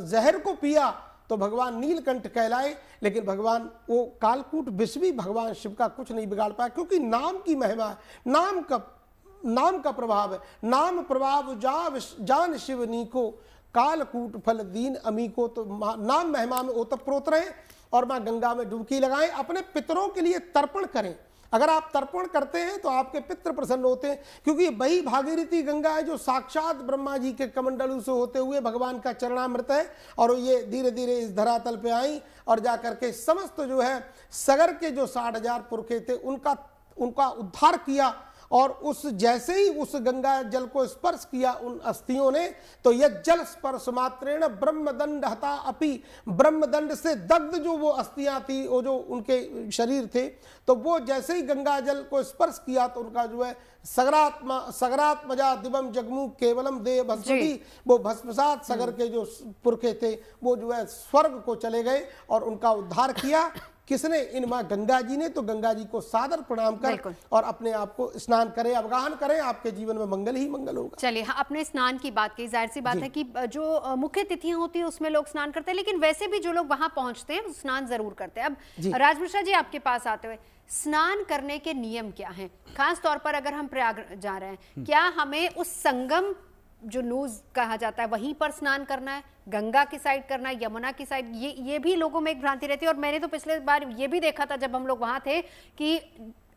जहर को पिया तो भगवान नीलकंठ कहलाए, लेकिन भगवान वो कालकूट विष भी भगवान शिव का कुछ नहीं बिगाड़ पाया, क्योंकि नाम की महिमा है, नाम का प्रभाव है। नाम प्रभाव जान शिव नीको, कालकूट फल दीन अमी को। तो नाम महिमा में ओतप्रोत रहे और मां गंगा में डुबकी लगाएं। अपने पितरों के लिए तर्पण करें। अगर आप तर्पण करते हैं तो आपके पितृ प्रसन्न होते हैं, क्योंकि वही भागीरथी गंगा है जो साक्षात ब्रह्मा जी के कमंडलू से होते हुए भगवान का चरणामृत है, और ये धीरे धीरे इस धरातल पे आई और जाकर के समस्त जो है सगर के जो 60,000 पुरखे थे उनका उद्धार किया। और उस जैसे ही उस गंगा जल को स्पर्श किया उन अस्थियों ने, तो यह जल स्पर्श मात्रेण ब्रह्मदंड हता अपि, ब्रह्मदंड से दग्ध जो वो अस्थियां थी, वो जो उनके शरीर थे, तो वो जैसे ही गंगा जल को स्पर्श किया तो उनका जो है सगरात्मजा दिवम जगमु केवलम देह भस्मी, वो भस्मसात सगर के जो पुरखे थे वो जो है स्वर्ग को चले गए और उनका उद्धार किया। किसने? इन मां गंगा जी ने। तो गंगा जी को सादर प्रणाम कर और अपने आप को स्नान करें, अवगाहन करें, आपके जीवन में मंगल ही मंगल होगा। चलिए, हाँ, अपने स्नान की बात की, जाहिर सी बात है कि जो मुख्य तिथियां होती है उसमें लोग स्नान करते हैं, लेकिन वैसे भी जो लोग वहां पहुंचते हैं स्नान जरूर करते हैं। अब राजमिश्रा जी, आपके पास आते हुए, स्नान करने के नियम क्या हैं? खास तौर पर अगर हम प्रयाग जा रहे हैं, क्या हमें उस संगम जो नूज कहा जाता है वहीं पर स्नान करना है, गंगा की साइड करना है, यमुना की साइड? ये भी लोगों में एक भ्रांति रहती है। और मैंने तो पिछले बार ये भी देखा था जब हम लोग वहां थे कि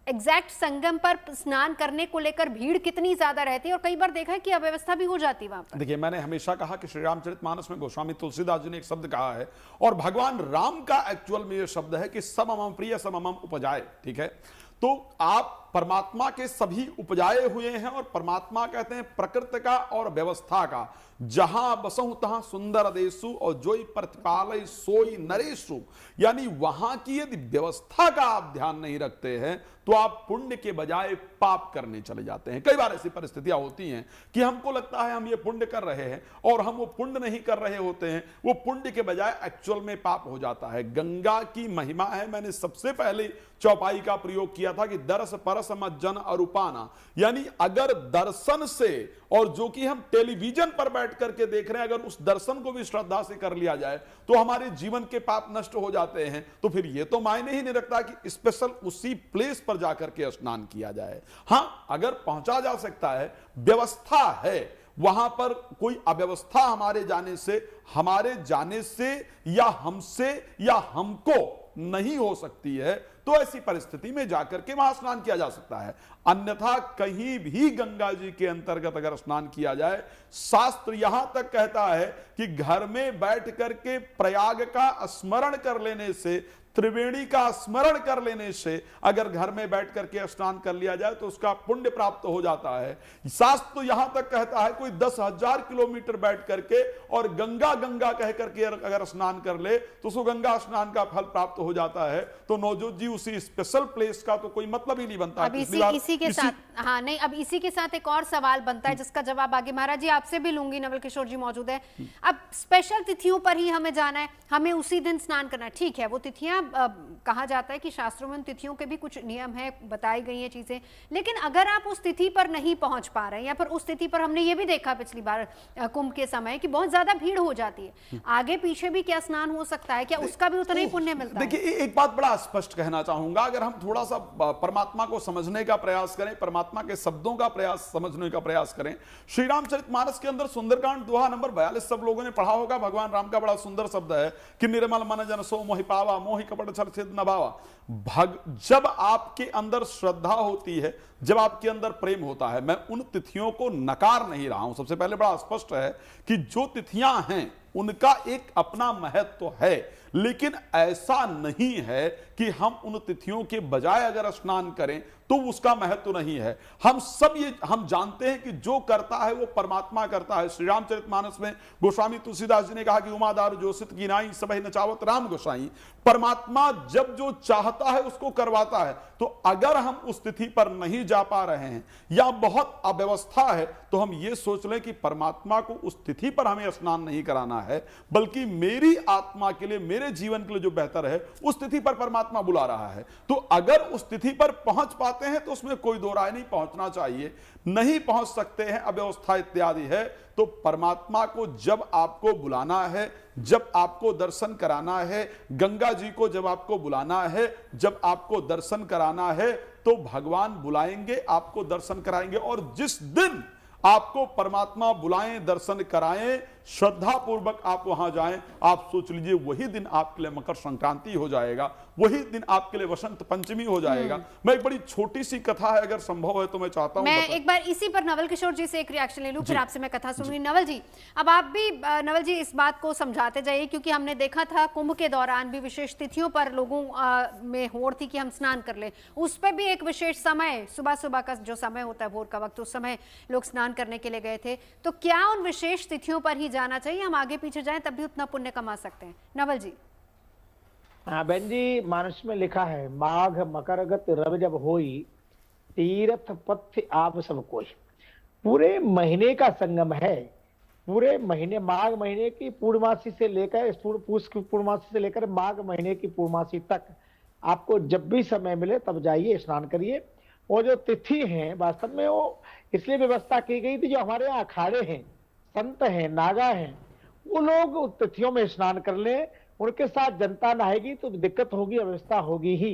एग्जैक्ट संगम पर स्नान करने को लेकर भीड़ कितनी ज्यादा रहती है और कई बार देखा है कि अव्यवस्था भी हो जाती है वहां पर। देखिए, मैंने हमेशा कहा कि श्री रामचरितमानस में गोस्वामी तुलसीदास जी ने एक शब्द कहा है, और भगवान राम का एक्चुअल में यह शब्द है कि सममम प्रिय सममम उपजाए। ठीक है, तो आप परमात्मा के सभी उपजाए हुए हैं और परमात्मा कहते हैं प्रकृति का और व्यवस्था का। जहां बसहु तहां सुंदर देशु और जोई प्रतिपालय सोई नरेशु, यानी वहां की यदि व्यवस्था का आप ध्यान नहीं रखते हैं तो आप पुण्य के बजाय पाप करने चले जाते हैं। कई बार ऐसी परिस्थितियां होती हैं कि हमको लगता है हम ये पुण्य कर रहे हैं और हम वो पुण्य नहीं कर रहे होते हैं, वो पुण्य के बजाय एक्चुअल में पाप हो जाता है। गंगा की महिमा है, मैंने सबसे पहले चौपाई का प्रयोग किया था कि दर्श परस मज्जन अरूपाना, यानी अगर दर्शन से, और जो कि हम टेलीविजन पर बैठ करके देख रहे हैं, अगर उस दर्शन को भी श्रद्धा से कर लिया जाए तो हमारे जीवन के पाप नष्ट हो जाते हैं। तो फिर ये तो मायने ही नहीं रखता कि स्पेशल उसी प्लेस पर जाकर के स्नान किया जाए। हां, अगर पहुंचा जा सकता है, व्यवस्था है, वहां पर कोई अव्यवस्था हमारे जाने से या हमसे या हमको नहीं हो सकती है, तो ऐसी परिस्थिति में जाकर के वहां स्नान किया जा सकता है। अन्यथा कहीं भी गंगा जी के अंतर्गत अगर स्नान किया जाए, शास्त्र यहां तक कहता है कि घर में बैठ करके प्रयाग का स्मरण कर लेने से, त्रिवेणी का स्मरण कर लेने से अगर घर में बैठ करके स्नान कर लिया जाए तो उसका पुण्य प्राप्त हो जाता है। शास्त्र तो यहां तक कहता है कोई 10,000 किलोमीटर बैठ करके और गंगा गंगा कह करके अगर स्नान कर ले तो उसको गंगा स्नान का फल प्राप्त हो जाता है। तो नवजोत जी, उसी स्पेशल प्लेस का तो कोई मतलब ही नहीं बनता। अब इसी के साथ एक और सवाल बनता है जिसका जवाब आगे महाराज जी आपसे भी लूंगी। नवल किशोर जी मौजूद है। अब स्पेशल तिथियों पर ही हमें जाना है, हमें उसी दिन स्नान करना है, ठीक है, वो तिथियां कहा जाता है कि शास्त्रों में उन तिथियों के भी कुछ नियम है, बताई गई हैं चीजें, लेकिन अगर आप उस तिथि पर नहीं पहुंच पा रहे हैं या फिर उस तिथि पर, हमने ये भी देखा पिछली बार कुंभ के समय कि बहुत ज्यादा भीड़ हो जाती है, आगे पीछे भी क्या स्नान हो सकता है, क्या उसका भी उतना ही पुण्य मिलता है? देखिए, एक बात बड़ा स्पष्ट कहना चाहूंगा, अगर हम थोड़ा सा परमात्मा को समझने का प्रयास करें, परमात्मा के शब्दों का समझने का प्रयास करें, श्री रामचरितमानस के अंदर सुंदरकांड दोहा नंबर 42 सब लोगों ने पढ़ा होगा। भगवान राम का बड़ा सुंदर शब्द है कि निर्मल मन जन सो मोहि पावा, मोहि कपट छल छेद न भावा। जब आपके अंदर श्रद्धा होती है, जब आपके अंदर प्रेम होता है, मैं उन तिथियों को नकार नहीं रहा हूं, सबसे पहले बड़ा स्पष्ट है कि जो तिथियां हैं उनका एक अपना महत्व है, लेकिन ऐसा नहीं है कि हम उन तिथियों के बजाय अगर स्नान करें तो उसका महत्व नहीं है। हम जानते हैं कि जो करता है वो परमात्मा करता है। श्री रामचरितमानस में गोस्वामी तुलसीदास जी ने कहा कि उमा दारु जोसित कीनाई सबहि नचावत राम गोसाई, परमात्मा जब जो चाहता है उसको करवाता है। तो अगर हम उस तिथि पर नहीं जा पा रहे हैं या बहुत अव्यवस्था है तो हम ये सोच लें कि परमात्मा को उस तिथि पर हमें स्नान नहीं कराना है, बल्कि मेरी आत्मा के लिए, मेरे जीवन के लिए जो बेहतर है उस तिथि पर परमात्मा बुला रहा है। तो अगर उस तिथि पर पहुंच पाते हैं तो उसमें कोई दो राय नहीं, पहुंचना चाहिए। नहीं पहुंच सकते हैं, अव्यवस्था इत्यादि है, तो परमात्मा को जब आपको बुलाना है, जब आपको दर्शन कराना है, गंगा जी को जब आपको बुलाना है, जब आपको दर्शन कराना है, तो भगवान बुलाएंगे, आपको दर्शन कराएंगे। और जिस दिन आपको परमात्मा बुलाएं, दर्शन कराएं, श्रद्धा पूर्वक आप वहां जाएं, आप सोच लीजिए वही दिन आपके लिए मकर संक्रांति हो जाएगा, वही दिन आपके लिए वसंत पंचमी हो जाएगा। मैं एक बड़ी छोटी सी कथा है, अगर संभव है तो मैं चाहता हूं मैं एक बार इसी पर नवल किशोर जी से एक रिएक्शन ले लूं, फिर आपसे मैं कथा सुनूंगी। नवल जी, अब आप भी नवल जी इस बात को समझाते जाइए, क्योंकि हमने देखा था कुंभ के दौरान भी विशेष तिथियों पर लोगों में होड़ थी कि हम स्नान कर लें, उस पर भी एक विशेष समय, सुबह सुबह का जो समय होता है, भोर का वक्त, उस समय लोग स्नान करने के लिए गए थे। तो क्या उन विशेष तिथियों पर ही जाना चाहिए, हम आगे पीछे जाएं तब भी उतना पुण्य कमा सकते हैं? नवल जी। हाँ बहन जी, मानस में लिखा है, माघ मकरगत रवि जब होई, तीर्थ पथ आप सब कोई। पूरे महीने का संगम है, पूरे महीने, माघ महीने की पूर्णमासी से लेकर, पूस की पूर्णमासी से लेकर माघ महीने की पूर्णमासी तक आपको जब भी समय मिले तब जाइए, स्नान करिए। वो जो तिथि है वास्तव में वो इसलिए व्यवस्था की गई थी, जो हमारे यहाँ अखाड़े हैं, संत हैं, नागा हैं, वो लोग तिथियों में स्नान कर ले, उनके साथ जनता नहाएगी तो दिक्कत होगी, अव्यवस्था होगी ही।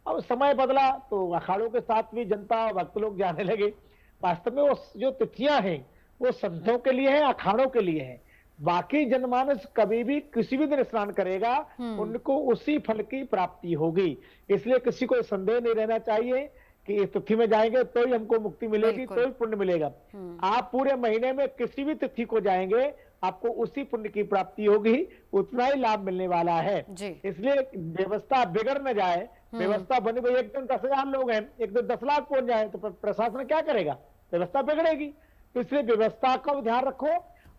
अब समय बदला तो अखाड़ों के साथ भी जनता, भक्त लोग जाने लगे। वास्तव में वो जो तिथियां हैं वो संतों के लिए है, अखाड़ों के लिए है। बाकी जनमानस कभी भी किसी भी दिन स्नान करेगा उनको उसी फल की प्राप्ति होगी। इसलिए किसी को संदेह नहीं रहना चाहिए कि इस तिथि में जाएंगे तो ही हमको मुक्ति मिलेगी, तो ही पुण्य मिलेगा। आप पूरे महीने में किसी भी तिथि को जाएंगे आपको उसी पुण्य की प्राप्ति होगी, उतना ही लाभ मिलने वाला है। इसलिए व्यवस्था बिगड़ न जाए, व्यवस्था बनी भाई, एक दिन 10,000 लोग हैं, एक दिन 10 लाख पहुंच जाए तो प्रशासन क्या करेगा? व्यवस्था बिगड़ेगी। तो इसलिए व्यवस्था का ध्यान रखो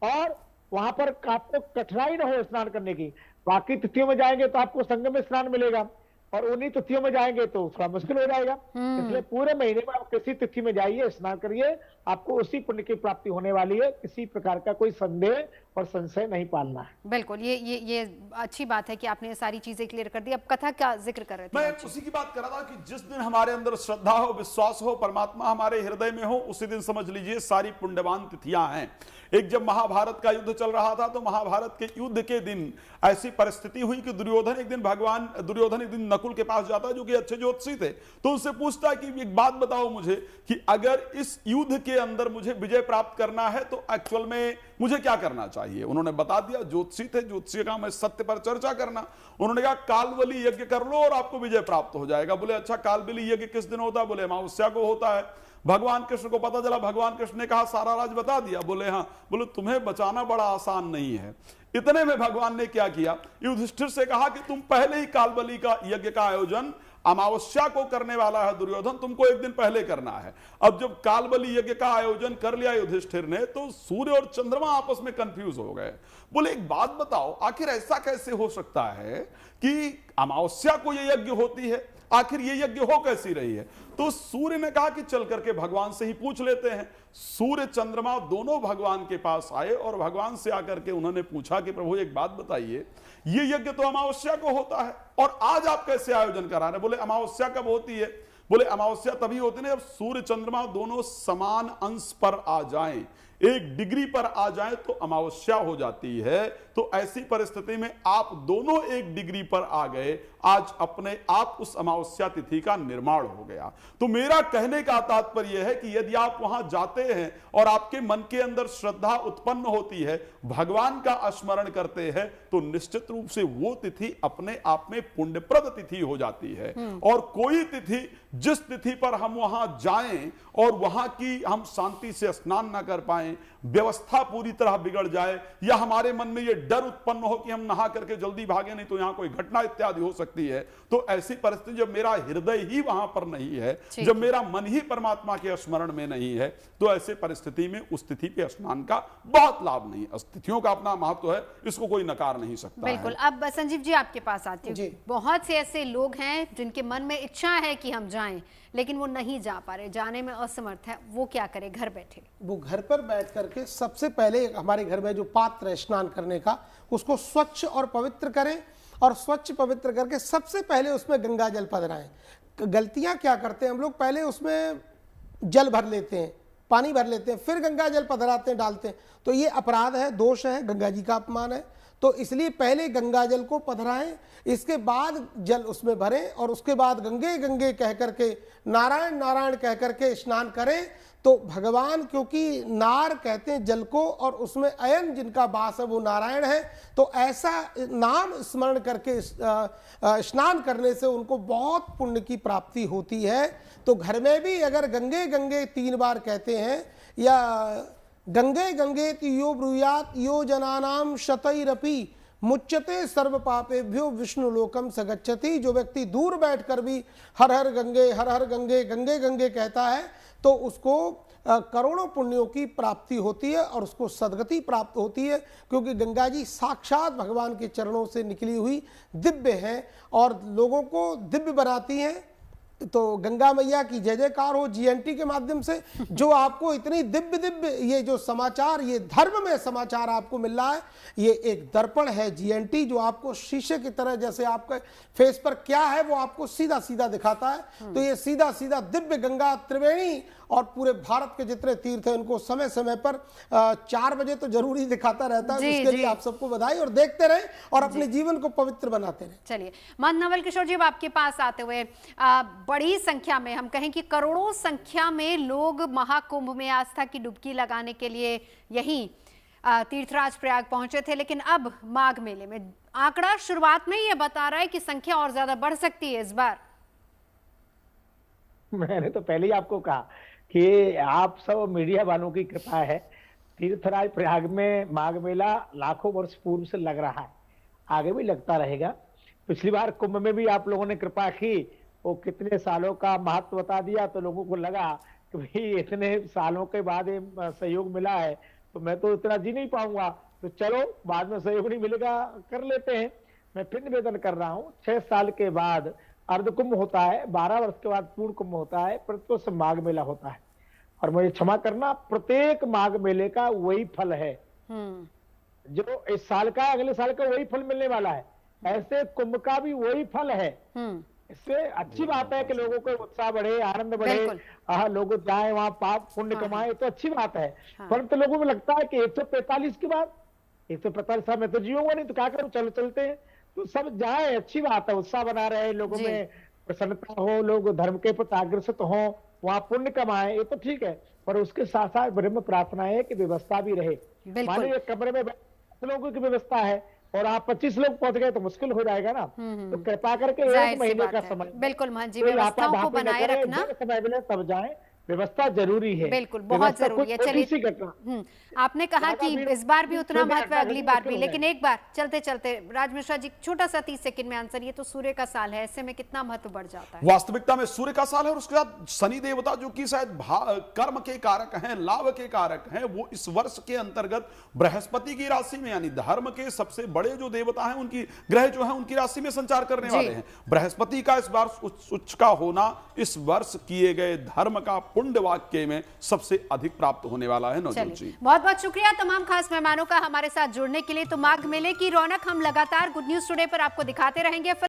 और वहां पर आपको कठिनाई ना हो स्नान करने की। बाकी तिथियों में जाएंगे तो आपको संगम में स्नान मिलेगा, और उन्हीं तिथियों में जाएंगे तो थोड़ा मुश्किल हो जाएगा। इसलिए पूरे महीने में आप किसी तिथि में जाइए, स्नान करिए, आपको उसी पुण्य की प्राप्ति होने वाली है। किसी प्रकार का कोई संदेह और संशय नहीं पालना है। बिल्कुल, ये अच्छी बात है कि आपने ये सारी चीजें क्लियर कर दी। अब कथा का जिक्र कर रहे थे। मैं उसी की बात कर रहा था कि जिस दिन हमारे अंदर श्रद्धा हो, विश्वास हो, परमात्मा हमारे हृदय में हो, उसी दिन समझ लीजिए सारी पुण्यवान तिथियां हैं। एक जब महाभारत का युद्ध चल रहा था तो महाभारत के युद्ध के दिन ऐसी परिस्थिति हुई कि दुर्योधन एक दिन नकुल के पास जाता है, जो कि अच्छे ज्योतिषी थे, तो उनसे पूछता है कि एक बात बताओ मुझे कि अगर इस युद्ध के अंदर मुझे विजय प्राप्त करना है तो एक्चुअल में मुझे क्या करना चाहिए? उन्होंने बता दिया, ज्योतिषी थे, ज्योतिषी का मैं सत्य पर चर्चा करना। उन्होंने कहा कालबली यज्ञ कर लो और आपको विजय प्राप्त हो जाएगा। बोले अच्छा, कालबली यज्ञ किस दिन होता है? बोले अमावस्या को होता है। भगवान कृष्ण को पता चला, भगवान कृष्ण ने कहा सारा राज बता दिया। बोले हाँ। बोले तुम्हें बचाना बड़ा आसान नहीं है। इतने में भगवान ने क्या किया, युधिष्ठिर से कहा कि तुम पहले ही कालबली का यज्ञ का आयोजन अमावस्या को करने वाला है दुर्योधन, तुमको एक दिन पहले करना है। अब जब कालबली यज्ञ का आयोजन कर लिया युधिष्ठिर ने, तो सूर्य और चंद्रमा आपस में कंफ्यूज हो गए। बोले एक बात बताओ, आखिर ऐसा कैसे हो सकता है कि अमावस्या को यह यज्ञ होती है, आखिर ये यज्ञ हो कैसी रही है? तो सूर्य ने कहा कि चल करके भगवान से ही पूछ लेते हैं। सूर्य चंद्रमा दोनों भगवान के पास आए और भगवान से आकर के उन्होंने पूछा कि प्रभु एक बात बताइए, ये यज्ञ तो अमावस्या को होता है और आज आप कैसे आयोजन करा रहे? बोले अमावस्या कब होती है? बोले अमावस्या तभी होती है जब सूर्य चंद्रमा दोनों समान अंश पर आ जाएं, 1 डिग्री पर आ जाए तो अमावस्या हो जाती है। तो ऐसी परिस्थिति में आप दोनों 1 डिग्री पर आ गए, आज अपने आप उस अमावस्या तिथि का निर्माण हो गया। तो मेरा कहने का तात्पर्य यह है कि यदि आप वहां जाते हैं और आपके मन के अंदर श्रद्धा उत्पन्न होती है, भगवान का स्मरण करते हैं, तो निश्चित रूप से वो तिथि अपने आप में पुण्यप्रद तिथि हो जाती है। और कोई तिथि, जिस तिथि पर हम वहां जाएं और वहां की हम शांति से स्नान ना कर पाए, व्यवस्था पूरी तरह बिगड़ जाए, या हमारे मन में यह डर उत्पन्न हो कि हम नहा करके जल्दी भागे नहीं तो यहां कोई घटना इत्यादि हो सकती है, तो ऐसी परिस्थिति जब मेरा हृदय ही वहां पर नहीं है, जब मेरा मन ही परमात्मा के स्मरण में नहीं है, तो ऐसे परिस्थिति में उस तिथि पे स्नान का बहुत लाभ नहीं है। तिथियों का अपना महत्व है, इसको कोई नकार नहीं सकता। बिल्कुल। अब संजीव जी आपके पास आते हैं। बहुत से ऐसे लोग हैं जिनके मन में इच्छा है कि हम जाएं, लेकिन वो नहीं जा पा रहे, जाने में असमर्थ है, वो क्या करे घर बैठे? वो घर पर बैठ करके सबसे पहले हमारे घर में जो पात्र है स्नान करने का, उसको स्वच्छ और पवित्र करें, और स्वच्छ पवित्र करके सबसे पहले उसमें गंगा जल पधराएं। गलतियां क्या करते हैं हम लोग, पहले उसमें जल भर लेते हैं, पानी भर लेते हैं, फिर गंगा जल पधराते हैं, डालते हैं, तो ये अपराध है, दोष है, गंगा जी का अपमान है। तो इसलिए पहले गंगा जल को पधराएं, इसके बाद जल उसमें भरें, और उसके बाद गंगे गंगे कह करके, नारायण नारायण कह करके स्नान करें। तो भगवान, क्योंकि नार कहते हैं जल को, और उसमें अयन जिनका वास है वो नारायण है, तो ऐसा नाम स्मरण करके स्नान करने से उनको बहुत पुण्य की प्राप्ति होती है। तो घर में भी अगर गंगे गंगे 3 बार कहते हैं, या गंगे गंगे यो ब्रूयात यो जनानाम शतैरपि मुच्यते सर्व पापेभ्यो विष्णु लोकम सगच्छति। जो व्यक्ति दूर बैठकर भी हर हर गंगे गंगे गंगे कहता है, तो उसको करोड़ों पुण्यों की प्राप्ति होती है और उसको सदगति प्राप्त होती है, क्योंकि गंगा जी साक्षात भगवान के चरणों से निकली हुई दिव्य हैं और लोगों को दिव्य बनाती हैं। तो गंगा मैया की जय जयकार हो जीएनटी के माध्यम से, जो आपको इतनी दिव्य दिव्य ये जो समाचार, ये धर्म में समाचार आपको मिल रहा है, ये एक दर्पण है जीएनटी, जो आपको शीशे की तरह, जैसे आपके फेस पर क्या है वो आपको सीधा सीधा दिखाता है। तो ये सीधा सीधा दिव्य गंगा त्रिवेणी और पूरे भारत के जितने तीर्थ हैं उनको समय समय पर 4 बजे तो जरूरी दिखाता रहता है। उसके लिए आप सबको बधाई, और देखते रहें और अपने जीवन को पवित्र बनाते रहें। चलिए महंत नवल किशोर जी, आपके पास आते हुए, बड़ी संख्या में, हम कहें कि करोड़ों संख्या में लोग महाकुंभ में आस्था की डुबकी लगाने के लिए यहीं तीर्थराज प्रयाग पहुंचे थे, लेकिन अब माघ मेले में आंकड़ा शुरुआत में ये बता रहा है कि संख्या और ज्यादा बढ़ सकती है इस बार। मैंने तो पहले ही आपको कहा कि आप सब मीडिया वालों की कृपा है। तीर्थराज प्रयाग में माघ मेला लाखों वर्ष पूर्व से लग रहा है, आगे भी लगता रहेगा। पिछली बार कुंभ में भी आप लोगों ने कृपा की वो कितने सालों का महत्व बता दिया, तो लोगों को लगा कि भाई इतने सालों के बाद ये सहयोग मिला है तो मैं तो इतना जी नहीं पाऊंगा, तो चलो बाद में सहयोग नहीं मिलेगा, कर लेते हैं। मैं फिर निवेदन कर रहा हूँ, 6 साल के बाद अर्ध कुंभ होता है, 12 वर्ष के बाद पूर्ण कुंभ होता है, प्रतिवर्ष माघ मेला होता है। और मुझे क्षमा करना, प्रत्येक माघ मेले का वही फल है जो इस साल का अगले साल का वही फल मिलने वाला है, ऐसे कुंभ का भी वही फल है। इससे अच्छी बात है कि लोगों को उत्साह बढ़े, आनंद बढ़े, लोग जाए वहां पाप पुण्य कमाए, तो अच्छी बात है। परंतु लोगों को लगता है कि 145 के बाद 145 साल में तो जीऊंगा नहीं, तो क्या करूं, चलते हैं। तो सब जाए, अच्छी बात है, उत्साह बना रहे, लोगों में प्रसन्नता हो, लोग धर्म के प्रति अग्रसर हो, वहां पुण्य कमाए, ये तो ठीक है। पर उसके साथ साथ ब्रह्म प्रार्थना है कि व्यवस्था भी रहे। मान लीजिए कमरे में लोगों की व्यवस्था है और आप 25 लोग पहुंच गए तो मुश्किल हो जाएगा ना। तो कृपा करके 1 महीने का समय, बिल्कुल महंत जी, व्यवस्थाओं को बनाए रखना, समय मिले तब जाए, व्यवस्था जरूरी है, बिल्कुल बहुत जरूरी है। चलिए, आपने कहा कि इस बार भी उतना महत्व है, अगली बार भी, लेकिन एक बार चलते चलते राज मिश्रा जी छोटा सा 30 सेकंड में आंसर, ये तो सूर्य का साल है, ऐसे में कितना महत्व बढ़ जाता है? वास्तविकता में सूर्य का साल है और उसके साथ शनि देवता जो कि शायद कर्म के कारक हैं, लाभ के कारक हैं, वो इस वर्ष के अंतर्गत बृहस्पति की राशि में, यानी धर्म के सबसे बड़े जो देवता हैं उनकी ग्रह जो है उनकी राशि में संचार करने वाले हैं। बृहस्पति का इस बार उच्च का होना इस वर्ष किए गए धर्म का पुण्य वाक्य में सबसे अधिक प्राप्त होने वाला है। नवजोत जी, बहुत बहुत शुक्रिया तमाम खास मेहमानों का हमारे साथ जुड़ने के लिए। तो माघ मेले की रौनक हम लगातार गुड न्यूज टुडे पर आपको दिखाते रहेंगे।